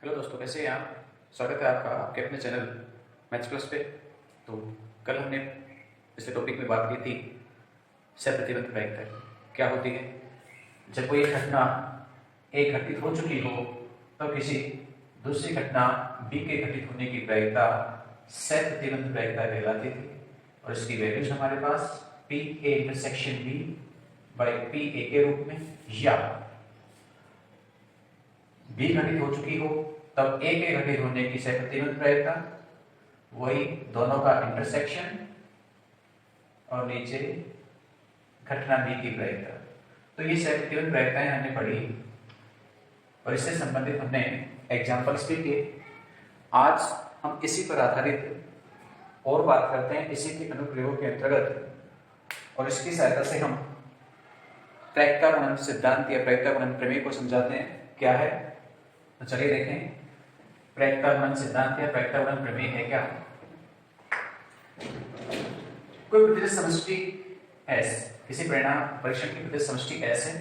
Hello दोस्तों, कैसे हैं आप। स्वागत है आपका आपके अपने चैनल मैथ्स प्लस पे। तो कल हमने पिछले टॉपिक में बात की थी सप्रतिबंध प्रायिकता क्या होती है। जब कोई घटना ए घटित हो चुकी हो तो किसी दूसरी घटना बी के घटित होने की प्रायिकता सप्रतिबंध प्रायिकता कहलाती थी। और इसकी वैल्यूज हमारे पास P A intersection B by P A के रूप में, या बी घटित हो चुकी हो तब ए के घटित होने की सप्रतिबंध प्रायिकता, वही दोनों का इंटरसेक्शन और नीचे घटना बी की प्रायिकता। तो ये सप्रतिबंध प्रायिकताएं हमने पढ़ी और इससे संबंधित हमने एग्जांपल्स भी किए। आज हम इसी पर आधारित और बात करते हैं, इसी के अनुप्रयोग के अंतर्गत, और इसकी सहायता से हम प्रायिकता गुणन सिद्धांत या प्रायिकता गुणन प्रमेय को समझाते हैं क्या है। तो चलिए देखें प्रायिकता गुणन सिद्धांत या प्रायिकता गुणन प्रमेय है क्या। कोई प्रतिशत समष्टि S, किसी परिणाम परीक्षण की प्रतिशत समष्टि S है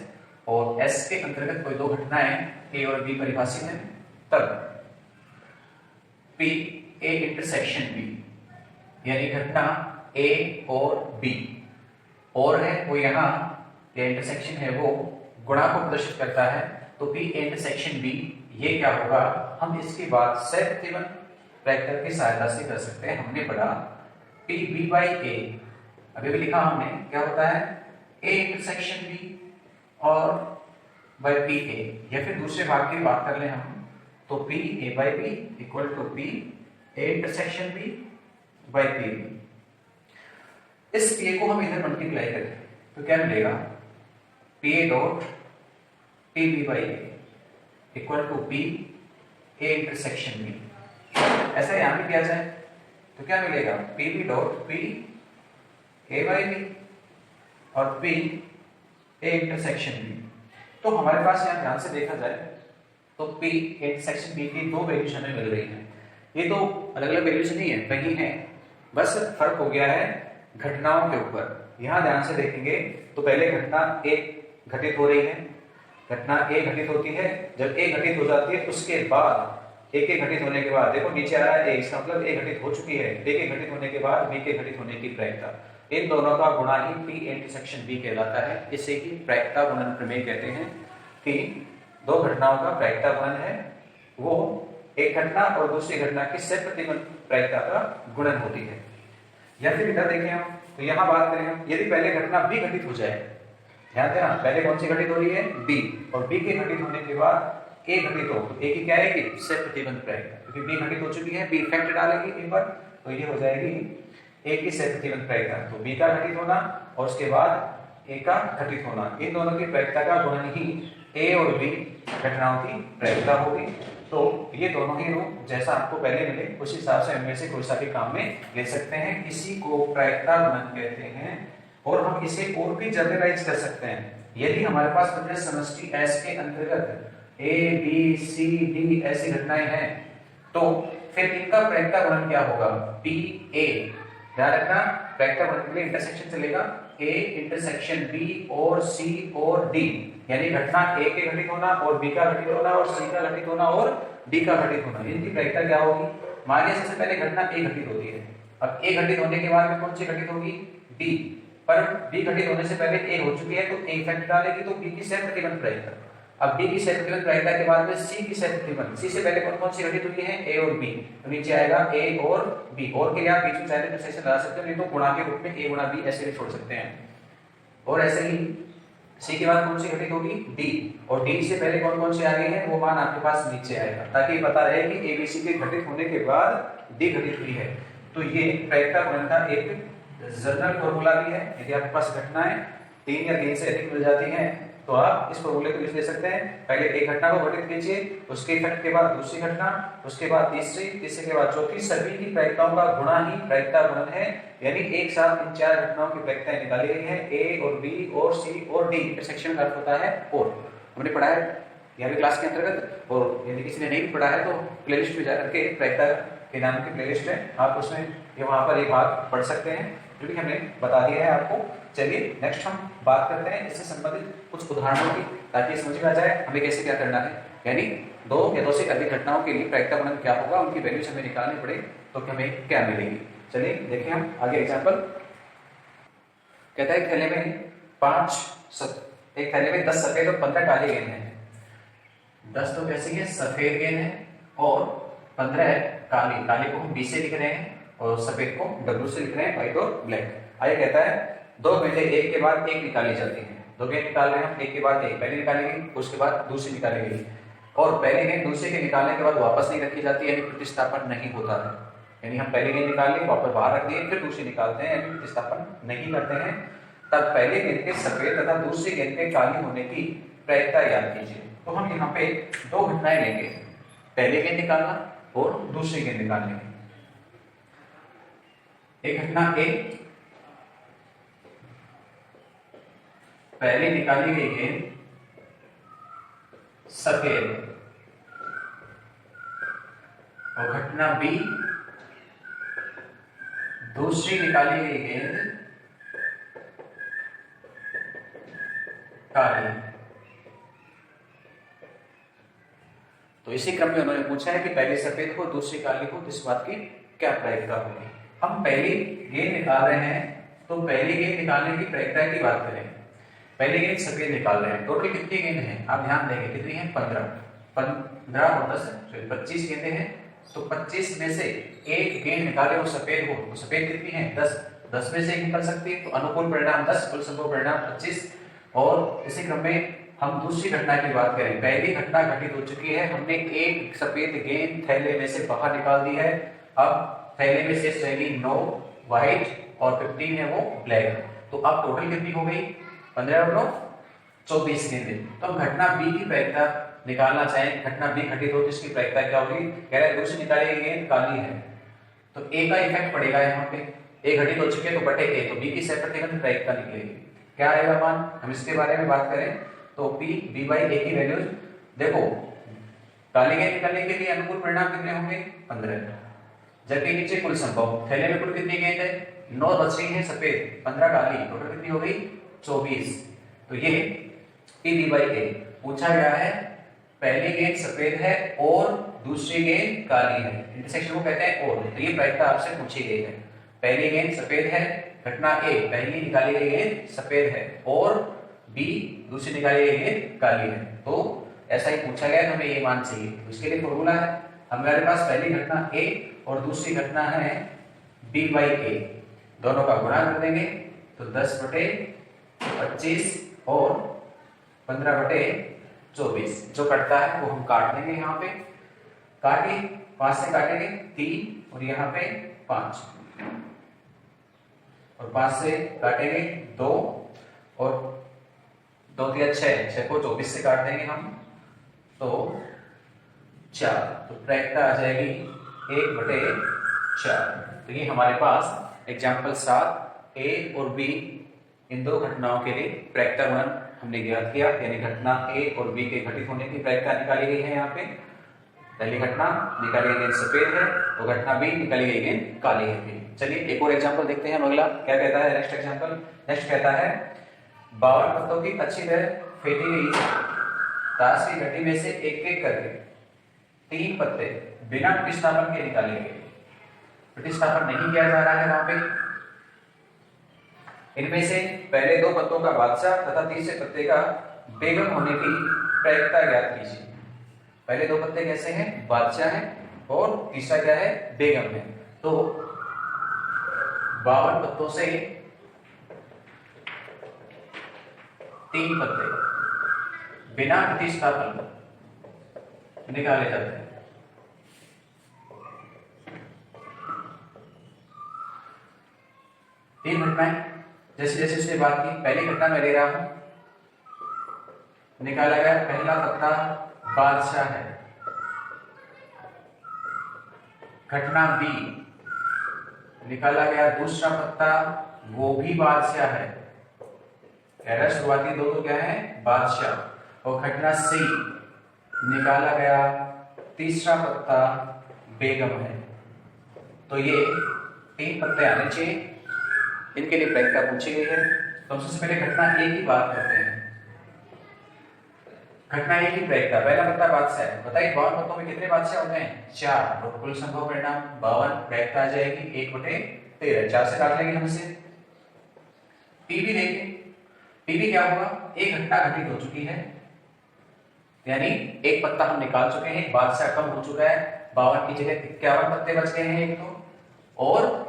और S के अंतर्गत कोई दो घटनाएं A और B परिभाषित है, तब P A इंटरसेक्शन B यानी घटना A और B और है वो यहाँ या इंटरसेक्शन है वो गुणा को प्रदर्शित करता है, तो P A इंटरसेक्शन B ये क्या होगा, हम इसकी बात सप्रतिबंध प्रायिकता की सहायता से कर सकते हैं। हमने पढ़ा पी बी बाई ए, अभी भी लिखा हमने, क्या होता है ए इंटरसेक्शन बी और बाई पी ए, या फिर दूसरे भाग की बात कर लें हम तो P A by B equal to P A intersection B by P B. इस पी को हम इधर मल्टीप्लाई करें तो क्या मिलेगा, P A dot P B by A equal to P A intersection B. ऐसा यहां भी किया जाए तो क्या मिलेगा, P B dot P A by B और पी ए इंटरसेक्शन बी। तो हमारे पास यहां ध्यान से देखा जाए तो पी इंटरसेक्शन बी की दो वैल्यूज हमें मिल रही हैं। ये दो अलग अलग वैल्यूज नहीं है, वही है, बस फर्क हो गया है घटनाओं के ऊपर। यहां ध्यान से देखेंगे तो पहले घटना ए घटित हो रही है, घटना ए घटित होती है, जब ए घटित हो जाती है उसके बाद ए के घटित होने के बाद देखो नीचे आ रहा है ए, इसका मतलब ए घटित हो चुकी है। ए के घटित होने के बाद बी के घटित होने की प्रायिकता, इन दोनों का गुणा ही पी इंटरसेक्शन बी कहलाता है। इसे ही प्रायिकता गुणन प्रमेय कहते हैं कि दो घटनाओं का प्रायिकता गुणन है, वो एक घटना और दूसरी घटना की सप्रतिबंध प्रायिकता का गुणन होती है। या फिर इधर देखें हम तो यहां बात करें हम, यदि पहले घटना बी घटित हो जाए, ध्यान देना पहले कौन सी घटित हो रही है बी, और बी के घटित होने के बाद ए घटित हो, तो ए की क्या आएगी सप्रतिबंध प्रायिकता, क्योंकि बी घटित हो चुकी है, बी इफेक्ट डालेगी इन पर, तो ये हो जाएगी ए की सप्रतिबंध प्रायिकता। तो बी का घटित होना और उसके बाद ए का घटित होना, इन दोनों की प्रायिकता का गुणन ही ए और बी घटनाओं की प्रायिकता होगी। तो ये दोनों ही रूप जैसा आपको पहले मिले उस हिसाब से इनमें से कोई सा भी काम में ले सकते हैं। इसी को प्रायिकता गुणन कहते हैं और हम इसे और भी जनरलाइज कर सकते हैं। यदि हमारे पास प्रतिशत समष्टि S के अंतर्गत A, B, C, D ऐसी घटनाएं हैं तो फिर इनका प्रायिकता गुणन क्या होगा, P A। ध्यान रखना प्रायिकता गुणन के लिए इंटरसेक्शन चलेगा, A इंटरसेक्शन B और C और D, यानी घटना A के घटित होना और B का घटित होना और C का घटित होना और D का घटित होना, इनकी प्रायिकता क्या होगी। मानिए सबसे पहले घटना A घटित होती है, अब A घटित होने के बाद में कौन सी घटित होगी B, पर B घटित होने से पहले A हो चुकी है तो A इफेक्ट डालेगी, तो B की सप्रतिबंध प्रायिकता। अब B की सप्रतिबंध प्रायिकता के बाद में C की सप्रतिबंध, C से पहले कौन कौन सी घटित हुई है A और B, तो नीचे आएगा A और B, और के लिए आप बीच में चाहे इंटरसेक्शन लगा सकते हो, नहीं तो गुणा के रूप में A गुणा B ऐसे भी छोड़ सकते हैं। और ऐसे ही C के बाद कौन सी घटित होगी D, और D से पहले कौन कौन से आ गए हैं वो मान आपके पास नीचे आएगा, ताकि पता रहे कि A B C के घटित होने के बाद D घटित हुई है। तो ये प्रायिकता गुणन का एक जनरल फॉर्मूला भी है। यदि आपके पास घटनाएं 3 या 3 से अधिक मिल जाती हैं तो आप इस फॉर्मूले को यूज ले सकते हैं। पहले एक घटना को घटित कीजिए, उसके इफेक्ट के बाद दूसरी घटना, उसके बाद तीसरी, तीसरे के बाद चौथी, सभी की प्रायिकताओं का गुणा ही प्रायिकता गुणन है। यानी एक साथ इन चार घटनाओं की प्रायिकताएं निकाली गई है, A और B और C और D। इंटरसेक्शन का अर्थ होता है और, हमने पढ़ा है यहाँ भी क्लास के अंतर्गत, और यदि किसी ने नहीं भी पढ़ा है तो प्लेलिस्ट में जाकर के प्रायिकता के नाम की प्लेलिस्ट है, आप उसमें वहां पर एक भाग पढ़ सकते हैं जो कि हमने बता दिया है आपको। चलिए नेक्स्ट हम बात करते हैं इससे संबंधित कुछ उदाहरणों की, ताकि समझ में आ जाए हमें कैसे क्या करना है। यानी दो या दो से अधिक घटनाओं के लिए प्रायिकता गुणन क्या होगा, उनकी वैल्यूज हमें निकालनी पड़े तो हमें क्या मिलेगी। चलिए देखें हम आगे एग्जांपल। कहता है थैले में एक थैले में 10 सफेद और 15 काले गेंद हैं। 10 तो कैसी है, सफेद गेंद है और 15 काली। काली को हम बी से लिख रहे हैं और सफेद को डब्ल्यू से लिख रहे हैं, व्हाइट और ब्लैक। आगे कहता है दो गेंदें एक के बाद एक निकाली जाती हैं। दो गेंद निकाल रहे हैं हम, एक के बाद एक, पहले निकाली गई उसके बाद दूसरी निकाली गई, और पहली गेंद दूसरे के निकालने के बाद वापस नहीं रखी जाती, यानी प्रतिस्थापन नहीं होता है। यानी हम पहली गेंद निकाल ली, वापस बाहर रख दिए, फिर दूसरी निकालते हैं, यानी प्रतिस्थापन नहीं करते हैं। तब पहले गेंद के सफेद तथा दूसरी गेंद के काली होने की प्रायिकता याद कीजिए। तो हम यहाँ पे दो घटनाएं लेंगे, पहली गेंद निकालना और दूसरी गेंद निकालने। एक घटना ए, पहले निकाली गई गेंद सफेद, और घटना बी, दूसरी निकाली गई गेंद काली। तो इसी क्रम में उन्होंने पूछा है कि पहली सफेद हो दूसरी काली हो तो इस बात की क्या प्रायिकता होगी। हम पहली गेंद निकाल रहे हैं, तो पहली गेंद निकालने की प्रायिकता की बात करें। पहली गेंद सफेद निकाल रहे हैं, टोटल कितनी गेंद है आप ध्यान देंगे, कितनी है 15 और 10 25 गेंदें हैं। तो 25 में से एक गेंद निकाले और सफेद हो तो सफेद कितनी है 10 में से एक निकल सकती है, तो अनुकूल परिणाम 10, कुल संभव परिणाम 25। और इसी क्रम में हम दूसरी घटना की बात करें। पहली घटना घटित हो चुकी है, हमने एक सफेद गेंद थैले में से बाहर निकाल दी है। अब थैले में से रहेगी 9 व्हाइट और 15 है वो ब्लैक। तो अब टोटल कितनी हो गई 15 और 9 24 गेंदें। तो हम घटना बी की प्रायिकता निकालना चाहें, घटना बी घटित हो तो इसकी प्रायिकता क्या होगी, कह रहा है दूसरी निकाली गई गेंद काली है, तो ए का इफेक्ट पड़ेगा यहाँ पे। ए घटित हो चुके तो बटे ए, तो बी की सेपरेट प्रायिकता निकलेगी। क्या आएगा मान, हम इसके बारे में बात करें तो पी बी बाई ए की वैल्यूज देखो, काली गेंद निकालने के लिए अनुकूल परिणाम कितने होंगे 15, जबकि नीचे कुल संभव, थैले में कुल कितनी गेंद है 9 बच रही है सफेद, 15 काली, टोटल कितनी हो गई 24। तो ये पी बी बाई ए पूछा गया है, पहली गेंद सफेद है और दूसरी गेंद काली है, इंटरसेक्शन को कहते हैं और। तो ये प्रायिकता आपसे पूछी गई है, पहली गेंद सफेद है, घटना ए पहली निकाली गई गेंद सफेद है और बी दूसरी निकाली गई गेंद काली है। तो ऐसा ही पूछा गया, हमें ये मान चाहिए। तो इसके लिए फॉर्मूला है, हमारे पास पहली घटना ए और दूसरी घटना है बी बाई ए, दोनों का गुणा कर देंगे तो 10 बटे 25 और 15 बटे 24, जो कटता है वो हम काट देंगे। यहाँ पे काटे 5 से काटेंगे 3 और यहाँ पे 5, और 5 से काटेंगे 2 और 2 3 6 को 24 से काट देंगे हम तो 4, तो प्रायिकता आ जाएगी 1/4। तो ये हमारे पास एग्जाम्पल 7 ए और बी इन दो घटनाओं के लिए प्रायिकता गुणन हमने ज्ञात किया, यानी घटना ए और बी के घटित होने की प्रायिकता निकाली गई है। यहाँ पे पहली घटना निकाली गई गेंद सफेद है और घटना बी निकाली गई गेंद काली है। चलिए एक और एग्जांपल देखते हैं। अगला क्या कहता है, नेक्स्ट एग्जांपल, नेक्स्ट कहता है 52 पत्तों की अच्छी तरह फेंटी गई ताश की घटी में से एक एक करके 3 पत्ते बिना प्रतिस्थापन के निकाले गए। प्रतिस्थापन नहीं किया जा रहा है वहां पे। इनमें से पहले 2 पत्तों का बादशाह तथा तीसरे पत्ते का बेगम होने की प्रायिकता ज्ञात कीजिए। पहले 2 पत्ते कैसे हैं, बादशाह है और तीसरा क्या है, बेगम है। तो 52 पत्तों से 3 पत्ते बिना प्रतिस्थापन निकाले जाते हैं। तीन घटनाएं जैसे जैसे उसने बात की, पहली घटना मैं ले रहा हूं, निकाला गया पहला पत्ता बादशाह है। घटना बी, निकाला गया दूसरा पत्ता वो भी बादशाह है, कह रहा शुरुआती 2 तो क्या है बादशाह। और घटना सी, निकाला गया तीसरा पत्ता बेगम है। तो ये 3 पत्ते आने चाहिए, इनके लिए प्रायिकता पूछी गई है। तो सबसे पहले घटना ए की बात करते हैं। घटना एक ही प्रायिकता, पहला पत्ता बादशाह, बताइए 52 पत्तों में कितने बादशाह होते हैं? 4, और कुल संभव परिणाम 52, प्रायिकता आ जाएगी 1/13, 4 से काट लेंगे हम इसे। पीबी देखें, पीबी क्या होगा? एक घटना घटित हो चुकी है, यानी एक पत्ता हम निकाल चुके हैं, बादशाह कम हो चुका है, 52 की जगह 51 पत्ते बच गए हैं एक तो, और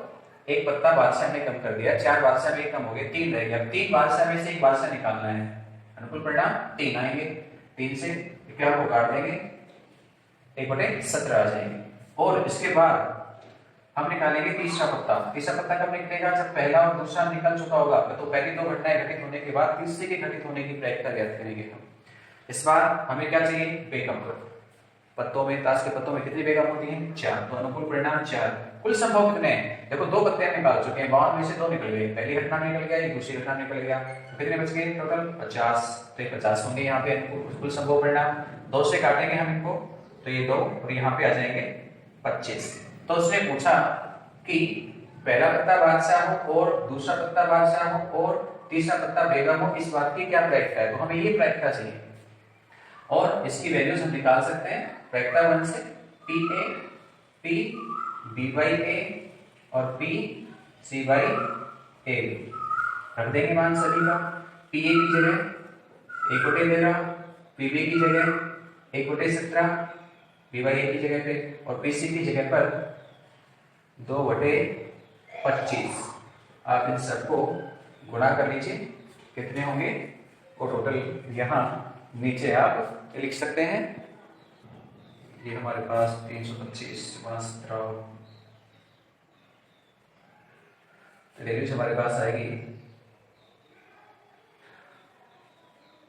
एक पत्ता बादशाह ने कम कर दिया, 4 बादशाह में कम हो गए, 3 रह गया। 3 बादशाह में से एक बादशाह निकालना है, अनुकूल परिणाम 3 आएंगे, 3 से 51 को काट देंगे, 1/17 आ जाएंगे। और इसके बाद हम निकालेंगे तीसरा पत्ता। तीसरा पत्ता कब निकलेगा? जब पहला और दूसरा निकल चुका होगा। तो पहली 2 घटनाएं घटित होने के बाद तीसरे के घटित होने की प्रायिकता ज्ञात करेंगे हम। इस बार हमें क्या चाहिए? बेगम को। पत्तों में, ताश के पत्तों में कितनी बेगम होती हैं? 4, तो अनुकूल परिणाम 4। कुल संभव कितने हैं? देखो 2 पत्ते हम निकाल चुके हैं, 52 में से 2 निकल गए, पहली घटना में निकल गया, ये दूसरी घटना में निकल गया, तो कितने बच गए टोटल? 50, तो 50 होंगे यहाँ पे कुल संभव परिणाम। 2 से काटेंगे हम इनको, तो ये 2 और यहाँ पे आ जाएंगे 25। तो उसने पूछा कि पहला पत्ता बादशाह हो और दूसरा पत्ता बादशाह हो और तीसरा पत्ता बेगम हो, इस बात की क्या प्रायिकता है? तो हमें ये प्रायिकता चाहिए, और इसकी वैल्यूज हम निकाल सकते हैं प्रायिकता 1 से। P A, P B by A और पी सी बाई ए रख देंगे मान सभी का। पी ए की जगह 1/13, पी बी की जगह 1/17, बी बाई ए की जगह पे, और पी सी की जगह पर 2/25। आप इन सबको गुणा कर लीजिए, कितने होंगे? और टोटल यहाँ नीचे आप लिख सकते हैं, ये हमारे पास 325 गुणा 17, वैल्यूज हमारे पास आएगी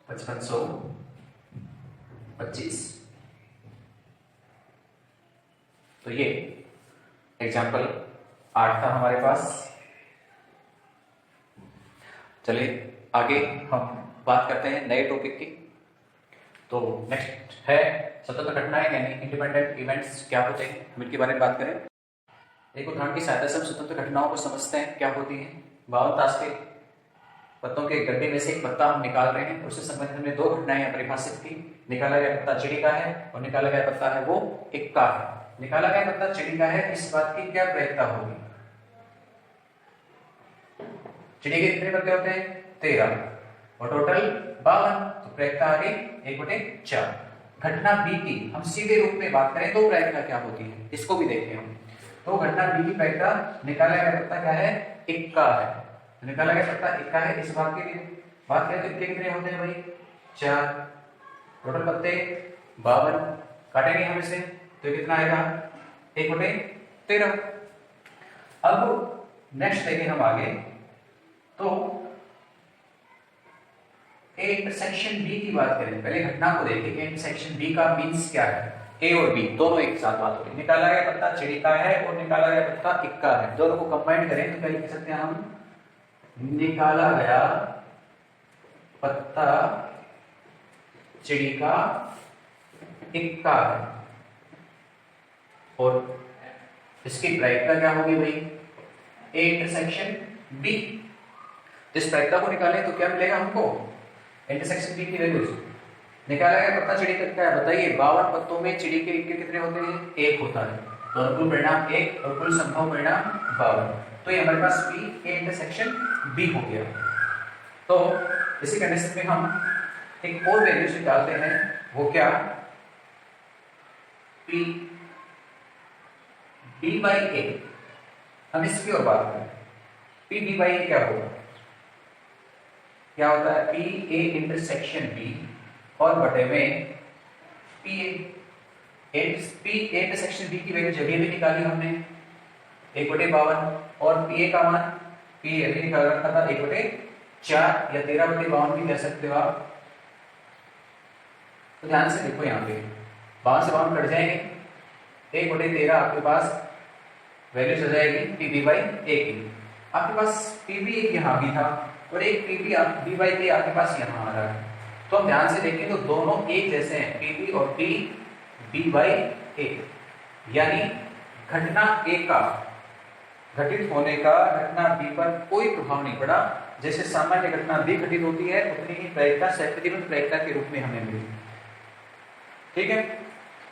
5525। तो ये एग्जाम्पल 8 था हमारे पास। चलिए आगे हम बात करते हैं नए टॉपिक की। तो नेक्स्ट है स्वतंत्र घटनाएं, यानी इंडिपेंडेंट इवेंट्स क्या होते हैं, हम इनके बारे में बात करें। एक उदाहरण की सहायता से हम स्वतंत्र घटनाओं को समझते हैं क्या होती है। 52 ताश के पत्तों के गड्ढे में से एक पत्ता हम निकाल रहे हैं, उससे संबंधित हमने 2 घटनाएं परिभाषित की। निकाला गया पत्ता चिड़ी का है और निकाला गया पत्ता है वो इक्का है। निकाला गया पत्ता चिड़ी का है, इस बात की क्या प्रायिकता होगी? चिड़ी के कितने पत्ते होते हैं? 13, और टोटल 52, तो प्रायिकता आ गई 1/4। घटना बी की हम सीधे रूप में बात करें तो प्रायिकता क्या होती है, इसको भी देखें हम। तो घटना बी की प्रायिकता, निकाला गया पत्ता क्या है? इक्का है, निकाला गया पत्ता इक्का है, इस बात की बात करें तो इक्के कितने होते हैं भाई? 4, टोटल पत्ते 52, काटेंगे हम इसे तो कितना आएगा? 1/13। अब नेक्स्ट देखें हम आगे, तो ए इंटरसेक्शन बी की बात करें। पहले घटना को देखें कि इंटरसेक्शन बी का मींस क्या है। ए और बी दोनों एक साथ बात हो रही है। निकाला गया पत्ता चिड़ी का है और निकाला गया पत्ता इक्का है, दोनों को कंबाइन करें तो क्या लिख सकते हैं हम? निकाला गया पत्ता चिड़ी का इक्का है, और इसकी प्रायिकता क्या होगी भाई? A intersection B. इस प्रायिकता को निकालें तो क्या मिलेगा हमको? इंटरसेक्शन बी की वैल्यूज। निकाला गया पत्ता चिड़ी का क्या है बताइए? 52 पत्तों में चिड़ी के इक्के कितने होते हैं? 1 होता है, तो अनुकूल परिणाम 1 और कुल संभव परिणाम 52। तो ये हमारे पास पी ए इंटरसेक्शन बी हो गया। तो इसी कंडीशन में हम एक और वैल्यूज निकालते हैं, वो क्या? पी बी बाई ए। हम इसकी और बात करें, पी बी बाई ए क्या होगा? क्या होता है? पी ए इंटरसेक्शन बी और बटे में P A. P A intersection B की वैल्यू जगह भी निकाली हमने 1/52, और पी ए का मान पी ए भी निकाल रखा था 1/4 या 13/52 भी कह सकते हो आप। तो ध्यान से देखो, यहाँ पे 52 से 52 कट जाएंगे, 1/13 आपके पास वैल्यूज आ जाएगी पी बी बाई ए की। आपके पास पी बी एक यहाँ भी था और एक पी बी बी बाई ए आपके पास यहाँ आ रहा है। तो हम ध्यान से देखें तो दोनों एक जैसे हैं, पी बी और पी बी बाई ए, यानी घटना ए का घटित होने का घटना बी पर कोई प्रभाव नहीं पड़ा। जैसे सामान्य घटना बी घटित होती है उतनी ही प्रायिकता सहप्रतिबंध प्रायिकता के रूप में हमें मिली। ठीक है।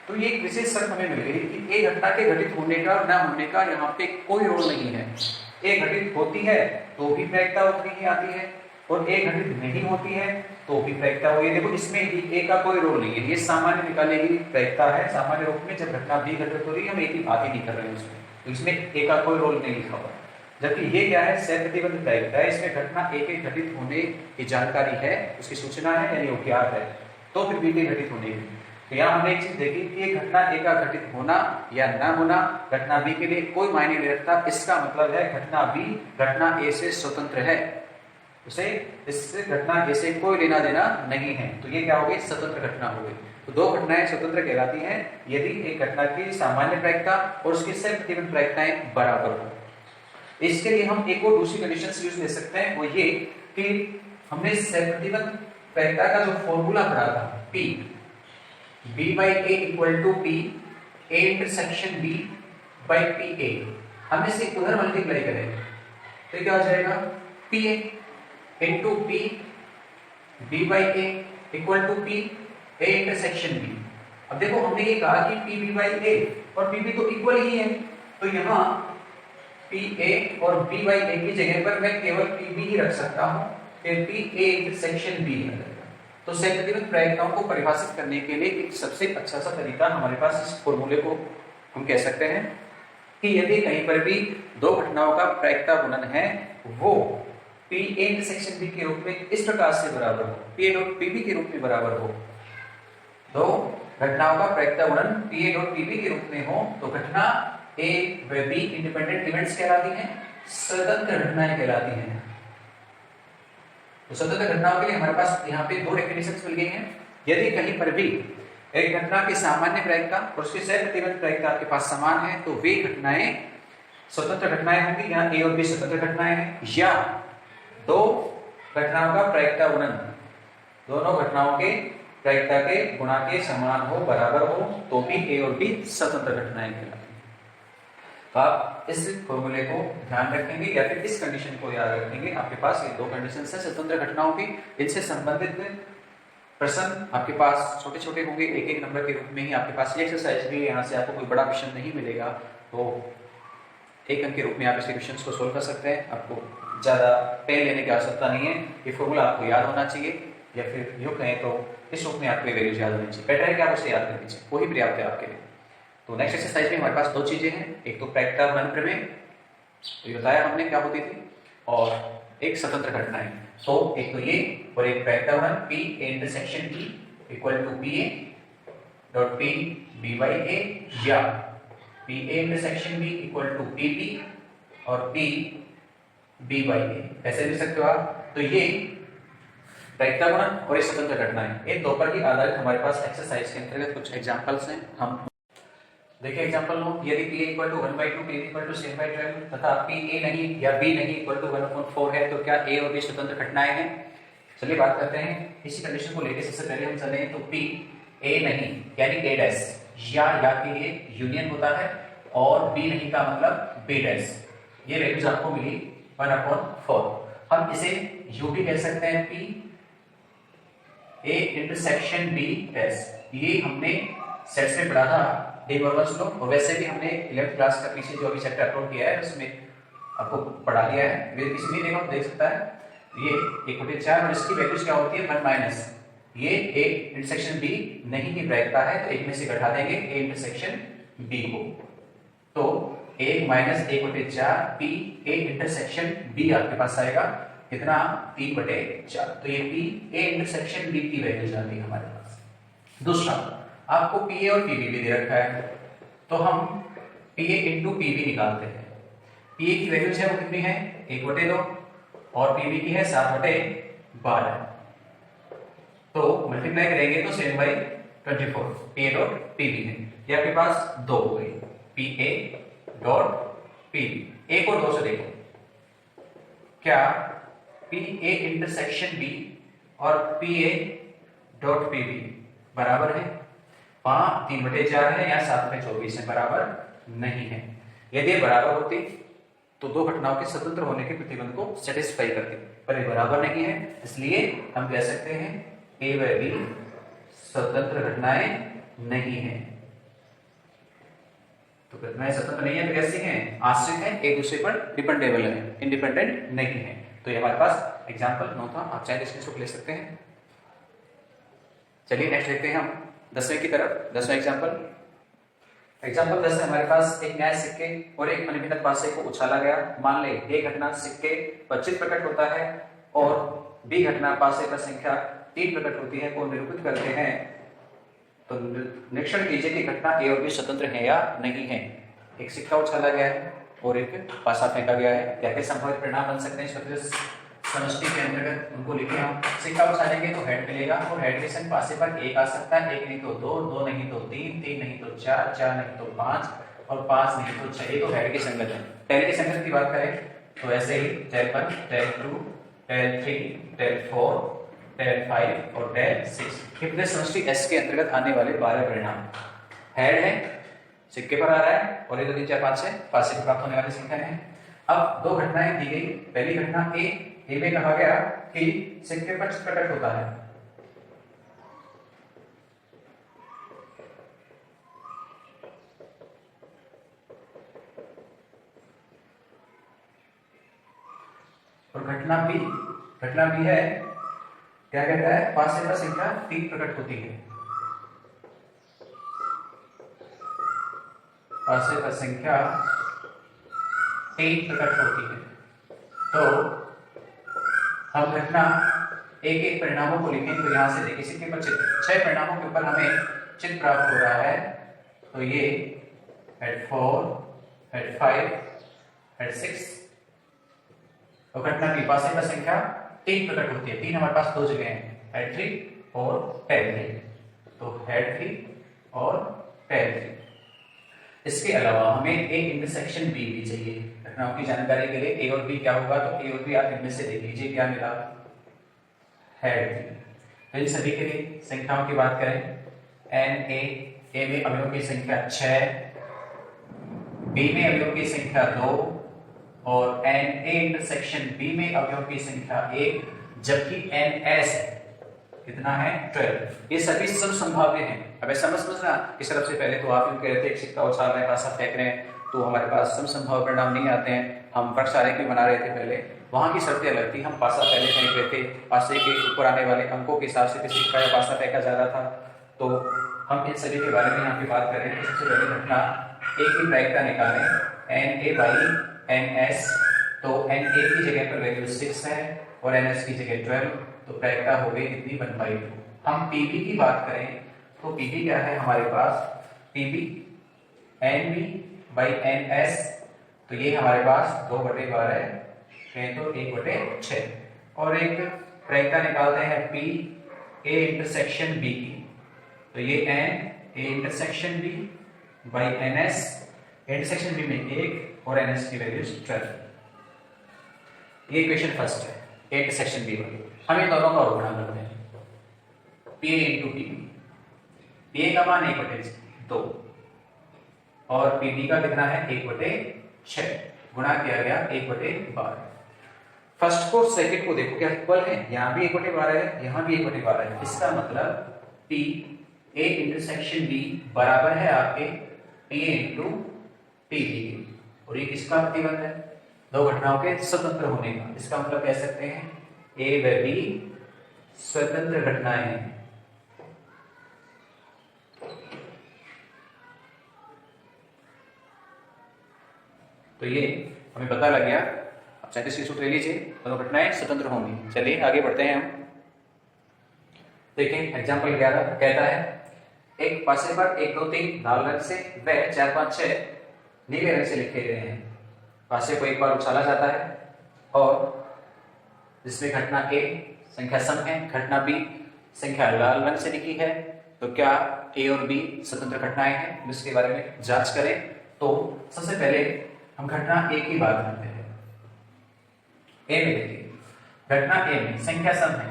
तो ये एक विशेष शर्त हमें मिल गई कि ए घटना के घटित होने का ना होने का यहाँ पे कोई रोल नहीं है। ए घटित होती है तो भी प्रायिकता उतनी ही आती है, और ए घटित नहीं होती है तो भी प्रायिकता हुई। देखो इसमें भी ए का कोई रोल नहीं है, ये सामान्य निकालेगी प्रायिकता है। सामान्य रूप में जब घटना बी घटित हो रही है, हम ए की बात ही नहीं कर रहे हैं उसमें, तो इसमें ए का कोई रोल नहीं लिखा हुआ। जबकि ये क्या है, सहप्रतिबंध प्रायिकता है, इसमें घटना ए के घटित होने की जानकारी है, उसकी सूचना है यानी वो ज्ञात है, तो फिर बी के घटित होने की। तो यहाँ हमने एक चीज देखी कि ये घटना ए का घटित होना या ना होना घटना बी के लिए कोई मायने नहीं रखता। इसका मतलब है घटना बी घटना ए से स्वतंत्र है, उसे इससे घटना ए से कोई लेना देना नहीं है। तो ये क्या हो गई, स्वतंत्र घटना हो गई। तो दो घटनाएं स्वतंत्र कहलाती हैं यदि एक घटना की सामान्य प्रायिकता और उसकी सहप्रतिबंध प्रायिकताएं बराबर हो। इसके लिए हम एक और दूसरी कंडीशन यूज ले सकते हैं, वो ये कि हमने सहप्रतिबंध प्रायिकता का जो फॉर्मूला पढ़ा था P B by A equal to P A intersection B by PA, हम इसे उधर मल्टीप्लाई करें तो क्या हो जाएगा, PA into P B by A equal to P A intersection B। अब देखो हमने ये कहा कि P B by A और PB तो इक्वल ही है, तो यहाँ PA और B by A की जगह पर मैं केवल PB ही रख सकता हूँ, फिर PA intersection B है। तो सहप्रतिबंध प्रायिकताओं को परिभाषित करने के लिए एक सबसे अच्छा सा तरीका हमारे पास इस फॉर्मूले को हम कह सकते हैं कि यदि कहीं पर भी दो घटनाओं का प्रायिकता गुणन है वो P A इंटरसेक्शन B के रूप में इस प्रकार से बराबर हो, P A डॉट PB के रूप में बराबर हो, दो घटनाओं का प्रायिकता गुणन P A डॉट PB के रूप में हो, तो घटना A व B इंडिपेंडेंट इवेंट्स कहलाती हैं, स्वतंत्र घटनाएं कहलाती हैं। तो स्वतंत्र घटनाओं के लिए हमारे पास यहाँ पे दो डेफिनेशंस मिल गई हैं। यदि कहीं पर भी एक घटना की सामान्य प्रायिकता और उसकी सहप्रतिबंध प्रायिकता आपके पास समान है तो वे घटनाएं स्वतंत्र घटनाएं होंगी, यहाँ ए और बी स्वतंत्र घटनाएं हैं। या दो घटनाओं का प्रायिकता गुणन दोनों घटनाओं के प्रायिकता के गुणा के समान हो, बराबर हो, तो भी ए और बी स्वतंत्र घटनाएं कहलाती हैं। तो आप इस फॉर्मूले को ध्यान रखेंगे या फिर इस कंडीशन को याद रखेंगे। आपके पास ये दो कंडीशन है स्वतंत्र घटनाओं की, इनसे संबंधित प्रश्न आपके पास छोटे छोटे होंगे, एक एक नंबर के रूप में ही। आपके पास ये एक्सरसाइज भी, यहाँ से आपको कोई बड़ा क्वेश्चन नहीं मिलेगा, तो एक अंक के रूप में आप इस क्वेश्चन को सोल्व कर सकते हैं। आपको ज्यादा पेन लेने की आवश्यकता नहीं है, ये फॉर्मूला आपको याद होना चाहिए, या फिर यूँ कहें तो इस रूप में आपको वैल्यूज याद होनी चाहिए। बेटर है कि आप उसे याद कर लीजिए, वही पर्याप्त है आपके लिए। तो नेक्स्ट एक्सरसाइज में हमारे पास दो चीजें हैं, एक तो प्रायिकता गुणन प्रमेय, तो ये बताया हमने क्या होती थी, और एक स्वतंत्र घटनाएं। तो एक तो ये और एक प्रायिकता गुणन P A intersection B equal to PA dot P B by A, या P A intersection B equal to PP और P B by A, ऐसे लिख सकते हो आप। तो ये प्रायिकता गुणन और एक स्वतंत्र घटनाएं, इन दो पर ही आधारित हमारे पास एक्सरसाइज के अंतर्गत कुछ एग्जांपल्स हैं। हम देखिए एग्जांपल लो, यदि P equal to 1/2 P equal to 7/12 तथा P A नहीं या B नहीं इक्वल टू 1/4 है, तो क्या A और B स्वतंत्र घटनाएं हैं? चलिए बात करते हैं इसी कंडीशन को लेकर। सबसे पहले हम चले तो P A नहीं यानी A डैश या के लिए यूनियन होता है, और B नहीं का मतलब B डैश। ये वैल्यूज आपको मिली 1/4। हम इसे यूं भी कह सकते हैं P A intersection B dash. ये हमने सेट से पढ़ा था डे वर्बल्स लो, और वैसे भी हमने 11th क्लास का पीछे जो अभी चैप्टर अपलोड किया है उसमें आपको पढ़ा दिया है। वे किसी भी देखो देख सकता है, ये 1/4 और इसकी वैल्यूज क्या होती है 1 माइनस, ये A इंटरसेक्शन B नहीं की प्रायिकता है, तो एक में से घटा देंगे A इंटरसेक्शन B को, तो 1 minus 1/4 P A intersection B आपके पास आएगा कितना P/4। तो ये P A इंटरसेक्शन B की वैल्यूज आ गई हमारे पास। दूसरा, आपको PA और PB भी दे रखा है, तो हम PA इंटू PB निकालते हैं। PA की वैल्यूज है वो कितनी है 1/2 और PB की है 7/12, तो मल्टीप्लाई करेंगे तो 7/24 PA डॉट PB है। ये आपके पास 2 हो गई, PA डॉट PB। 1 और 2 से देखो, क्या PA इंटरसेक्शन B और PA डॉट PB बराबर है? 3/4 है या 7/24 है, बराबर नहीं है। यदि बराबर होती तो दो घटनाओं के स्वतंत्र होने के प्रतिबंध को सेटिस्फाई करती, पर ये बराबर नहीं है, इसलिए हम कह सकते हैं A व B स्वतंत्र घटनाएं नहीं है। तो घटनाएं स्वतंत्र नहीं है तो कैसी हैं? आश्रित हैं, एक दूसरे पर डिपेंडेबल है, इंडिपेंडेंट नहीं है। तो ये हमारे पास एग्जाम्पल 9 था, आप चाहे स्क्रीनशॉट ले सकते हैं। चलिए नेक्स्ट देखते हैं हम 10वें की तरफ। 10वां एग्जाम्पल 10 है हमारे पास। एक न्याय सिक्के और एक अनिर्मित पासे को उछाला गया। मान ले ए घटना सिक्के पर चिन्ह प्रकट होता है और बी घटना पासे पर संख्या 3 प्रकट होती है को निरूपित करते हैं। तो निरीक्षण कीजिए कि घटना ए और बी स्वतंत्र है या नहीं है। एक सिक्का उछाला गया है और एक पासा फेंका गया है। क्या क्या संभावित परिणाम बन सकते हैं स्वतंत्र समष्टि के अंतर्गत, उनको लिखे हम। सिक्का उछालेंगे तो हेड मिलेगा और हेड के संग पासे पर एक आ सकता है, एक नहीं तो दो, दो नहीं तो तीन, तीन नहीं तो चार, चार नहीं तो पांच और पांच नहीं तो छह। ये तो हेड की संगत है। टेल की संगत की बात करें तो ऐसे ही tail 1, tail 2, tail 3, tail 4, tail 5 और टेल 6। ये समष्टि एस के अंतर्गत आने वाले 12 परिणाम। हेड है, सिक्के पर आ रहा है और ये 2 3 4 5 6 पासे पर प्राप्त होने वाली संख्या है। अब दो घटनाएं दी गई। पहली घटना ए में कहा गया कि सिक्के पर प्रकट होता है। और घटना बी है, क्या कहता है? पासे पर संख्या 3 प्रकट होती है। पासे पर संख्या 3 प्रकट होती है। तो हम घटना एक एक परिणामों को लिखें। तो यहां से देखिए सिक्के पर 6 परिणामों के ऊपर हमें चिन्ह प्राप्त हो रहा है। तो ये हेड 4, हेड 5, हेड 6 और घटना की पासे पर संख्या 3 प्रकट होती है। 3 हमारे पास 2 जगह हैं, हेड 3 और टेल 3। तो हेड 3 और टेल 3। इसके अलावा हमें एक इंटरसेक्शन बी भी चाहिए घटनाओं की जानकारी के लिए। ए और बी क्या होगा? तो ए और बी आप इनमें से देख लीजिए क्या मिला, हेड 3। तो इन सभी के लिए संख्याओं की बात करें, एन ए में अवयवों की संख्या 6, बी में अवयवों की संख्या 2 और एन ए इंटरसेक्शन बी में अवयवों की संख्या 1, जबकि एन एस कितना है? 12। ये सभी सब संभाव्य हैं। अब ऐसा मत समझना कि सबसे पहले तो आप यूं कह रहे थे एक सिक्का उछाल रहे हैं, पासा फेंक रहे हैं, तो हमारे पास सब संभाव्य परिणाम नहीं आते हैं। हम वृक्ष आरेख भी बना रहे थे पहले, वहां की शर्तें अलग थी। हम पासा पहले फेंक रहे थे, पासे के ऊपर आने वाले अंकों के हिसाब से सिक्का या पासा फेंका जा रहा था। तो हम इन सभी के बारे में यहाँ पे बात करें। तो सबसे पहले घटना ए की प्रायिकता निकालें, N A by N S. तो एन ए की जगह पर वैल्यू 6 है और एन एस की जगह 12। तो प्रायिकता हो गई कितनी? 1/2। हम पीबी की बात करें तो पीबी क्या है हमारे पास? PB N B by N S. तो ये हमारे पास 2/12 है, तो 1/6। और एक प्रायिकता निकालते हैं पी ए इंटरसेक्शन बी की। तो ये N A intersection B by N S. Intersection B में 1 और एन एस की वैल्यू 12। ये इक्वेशन फर्स्ट है, ए इंटरसेक्शन बी वाली। हम इन दोनों का अवगुणा करते हैं, P A into P B. P A का मान 1/2 और पी बी का कितना है? 1/6 गुणा किया गया 1/12। फर्स्ट को सेकंड को देखो क्या इक्वल है? यहाँ भी 1/12 है, यहाँ भी 1/12 है। इसका मतलब पी ए इंटरसेक्शन बी बराबर है आपके P A into P B. और ये किसका प्रतिबंध है? दो घटनाओं के स्वतंत्र होने का। इसका मतलब कह सकते हैं ए व बी स्वतंत्र घटनाएं हैं। तो ये हमें पता लग गया। अब 37 की सूत्र ले लीजिए, दोनों घटनाएं स्वतंत्र होंगी। चलिए आगे बढ़ते हैं हम। देखिए एग्जाम्पल 11 कहता है एक पासे पर 1 2 3 लाल रंग से व 4 5 6 नीले रंग से लिखे गए हैं। पासे को एक बार उछाला जाता है और जिसमें घटना ए संख्या सम है, घटना बी संख्या लाल रंग से लिखी है। तो क्या ए और बी स्वतंत्र घटनाएं हैं? इसके बारे में जांच करें। तो सबसे पहले हम घटना ए की बात करते हैं। ए में देखिए घटना ए में संख्या सम है,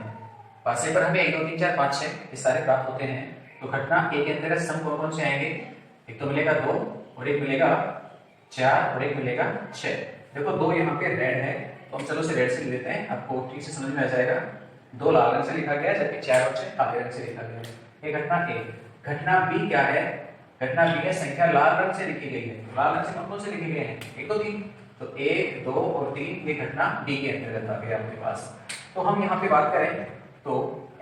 पासे पर हमें 1 2 3 4 5 6 ये सारे प्राप्त होते हैं। तो घटना ए के अंतर्गत सम कौन कौन से आएंगे? एक तो मिलेगा 2 और एक मिलेगा 4 और एक मिलेगा 6। देखो 2 यहाँ पे रेड है, तो हम चलो से रेड से लिख लेते हैं, आपको ठीक से समझ में आ जाएगा। 2 लाल रंग से लिखा गया है, जबकि 4 और 6 काले रंग से लिखा गया है। ये घटना ए। घटना बी क्या है? घटना बी है संख्या लाल रंग से लिखी गई है। लाल रंग से कौन से लिखे गए हैं? 1 2 3। तो 1 2 और 3 ये घटना बी के अंतर्गत आ गई आपके पास। तो हम यहाँ पे बात करें तो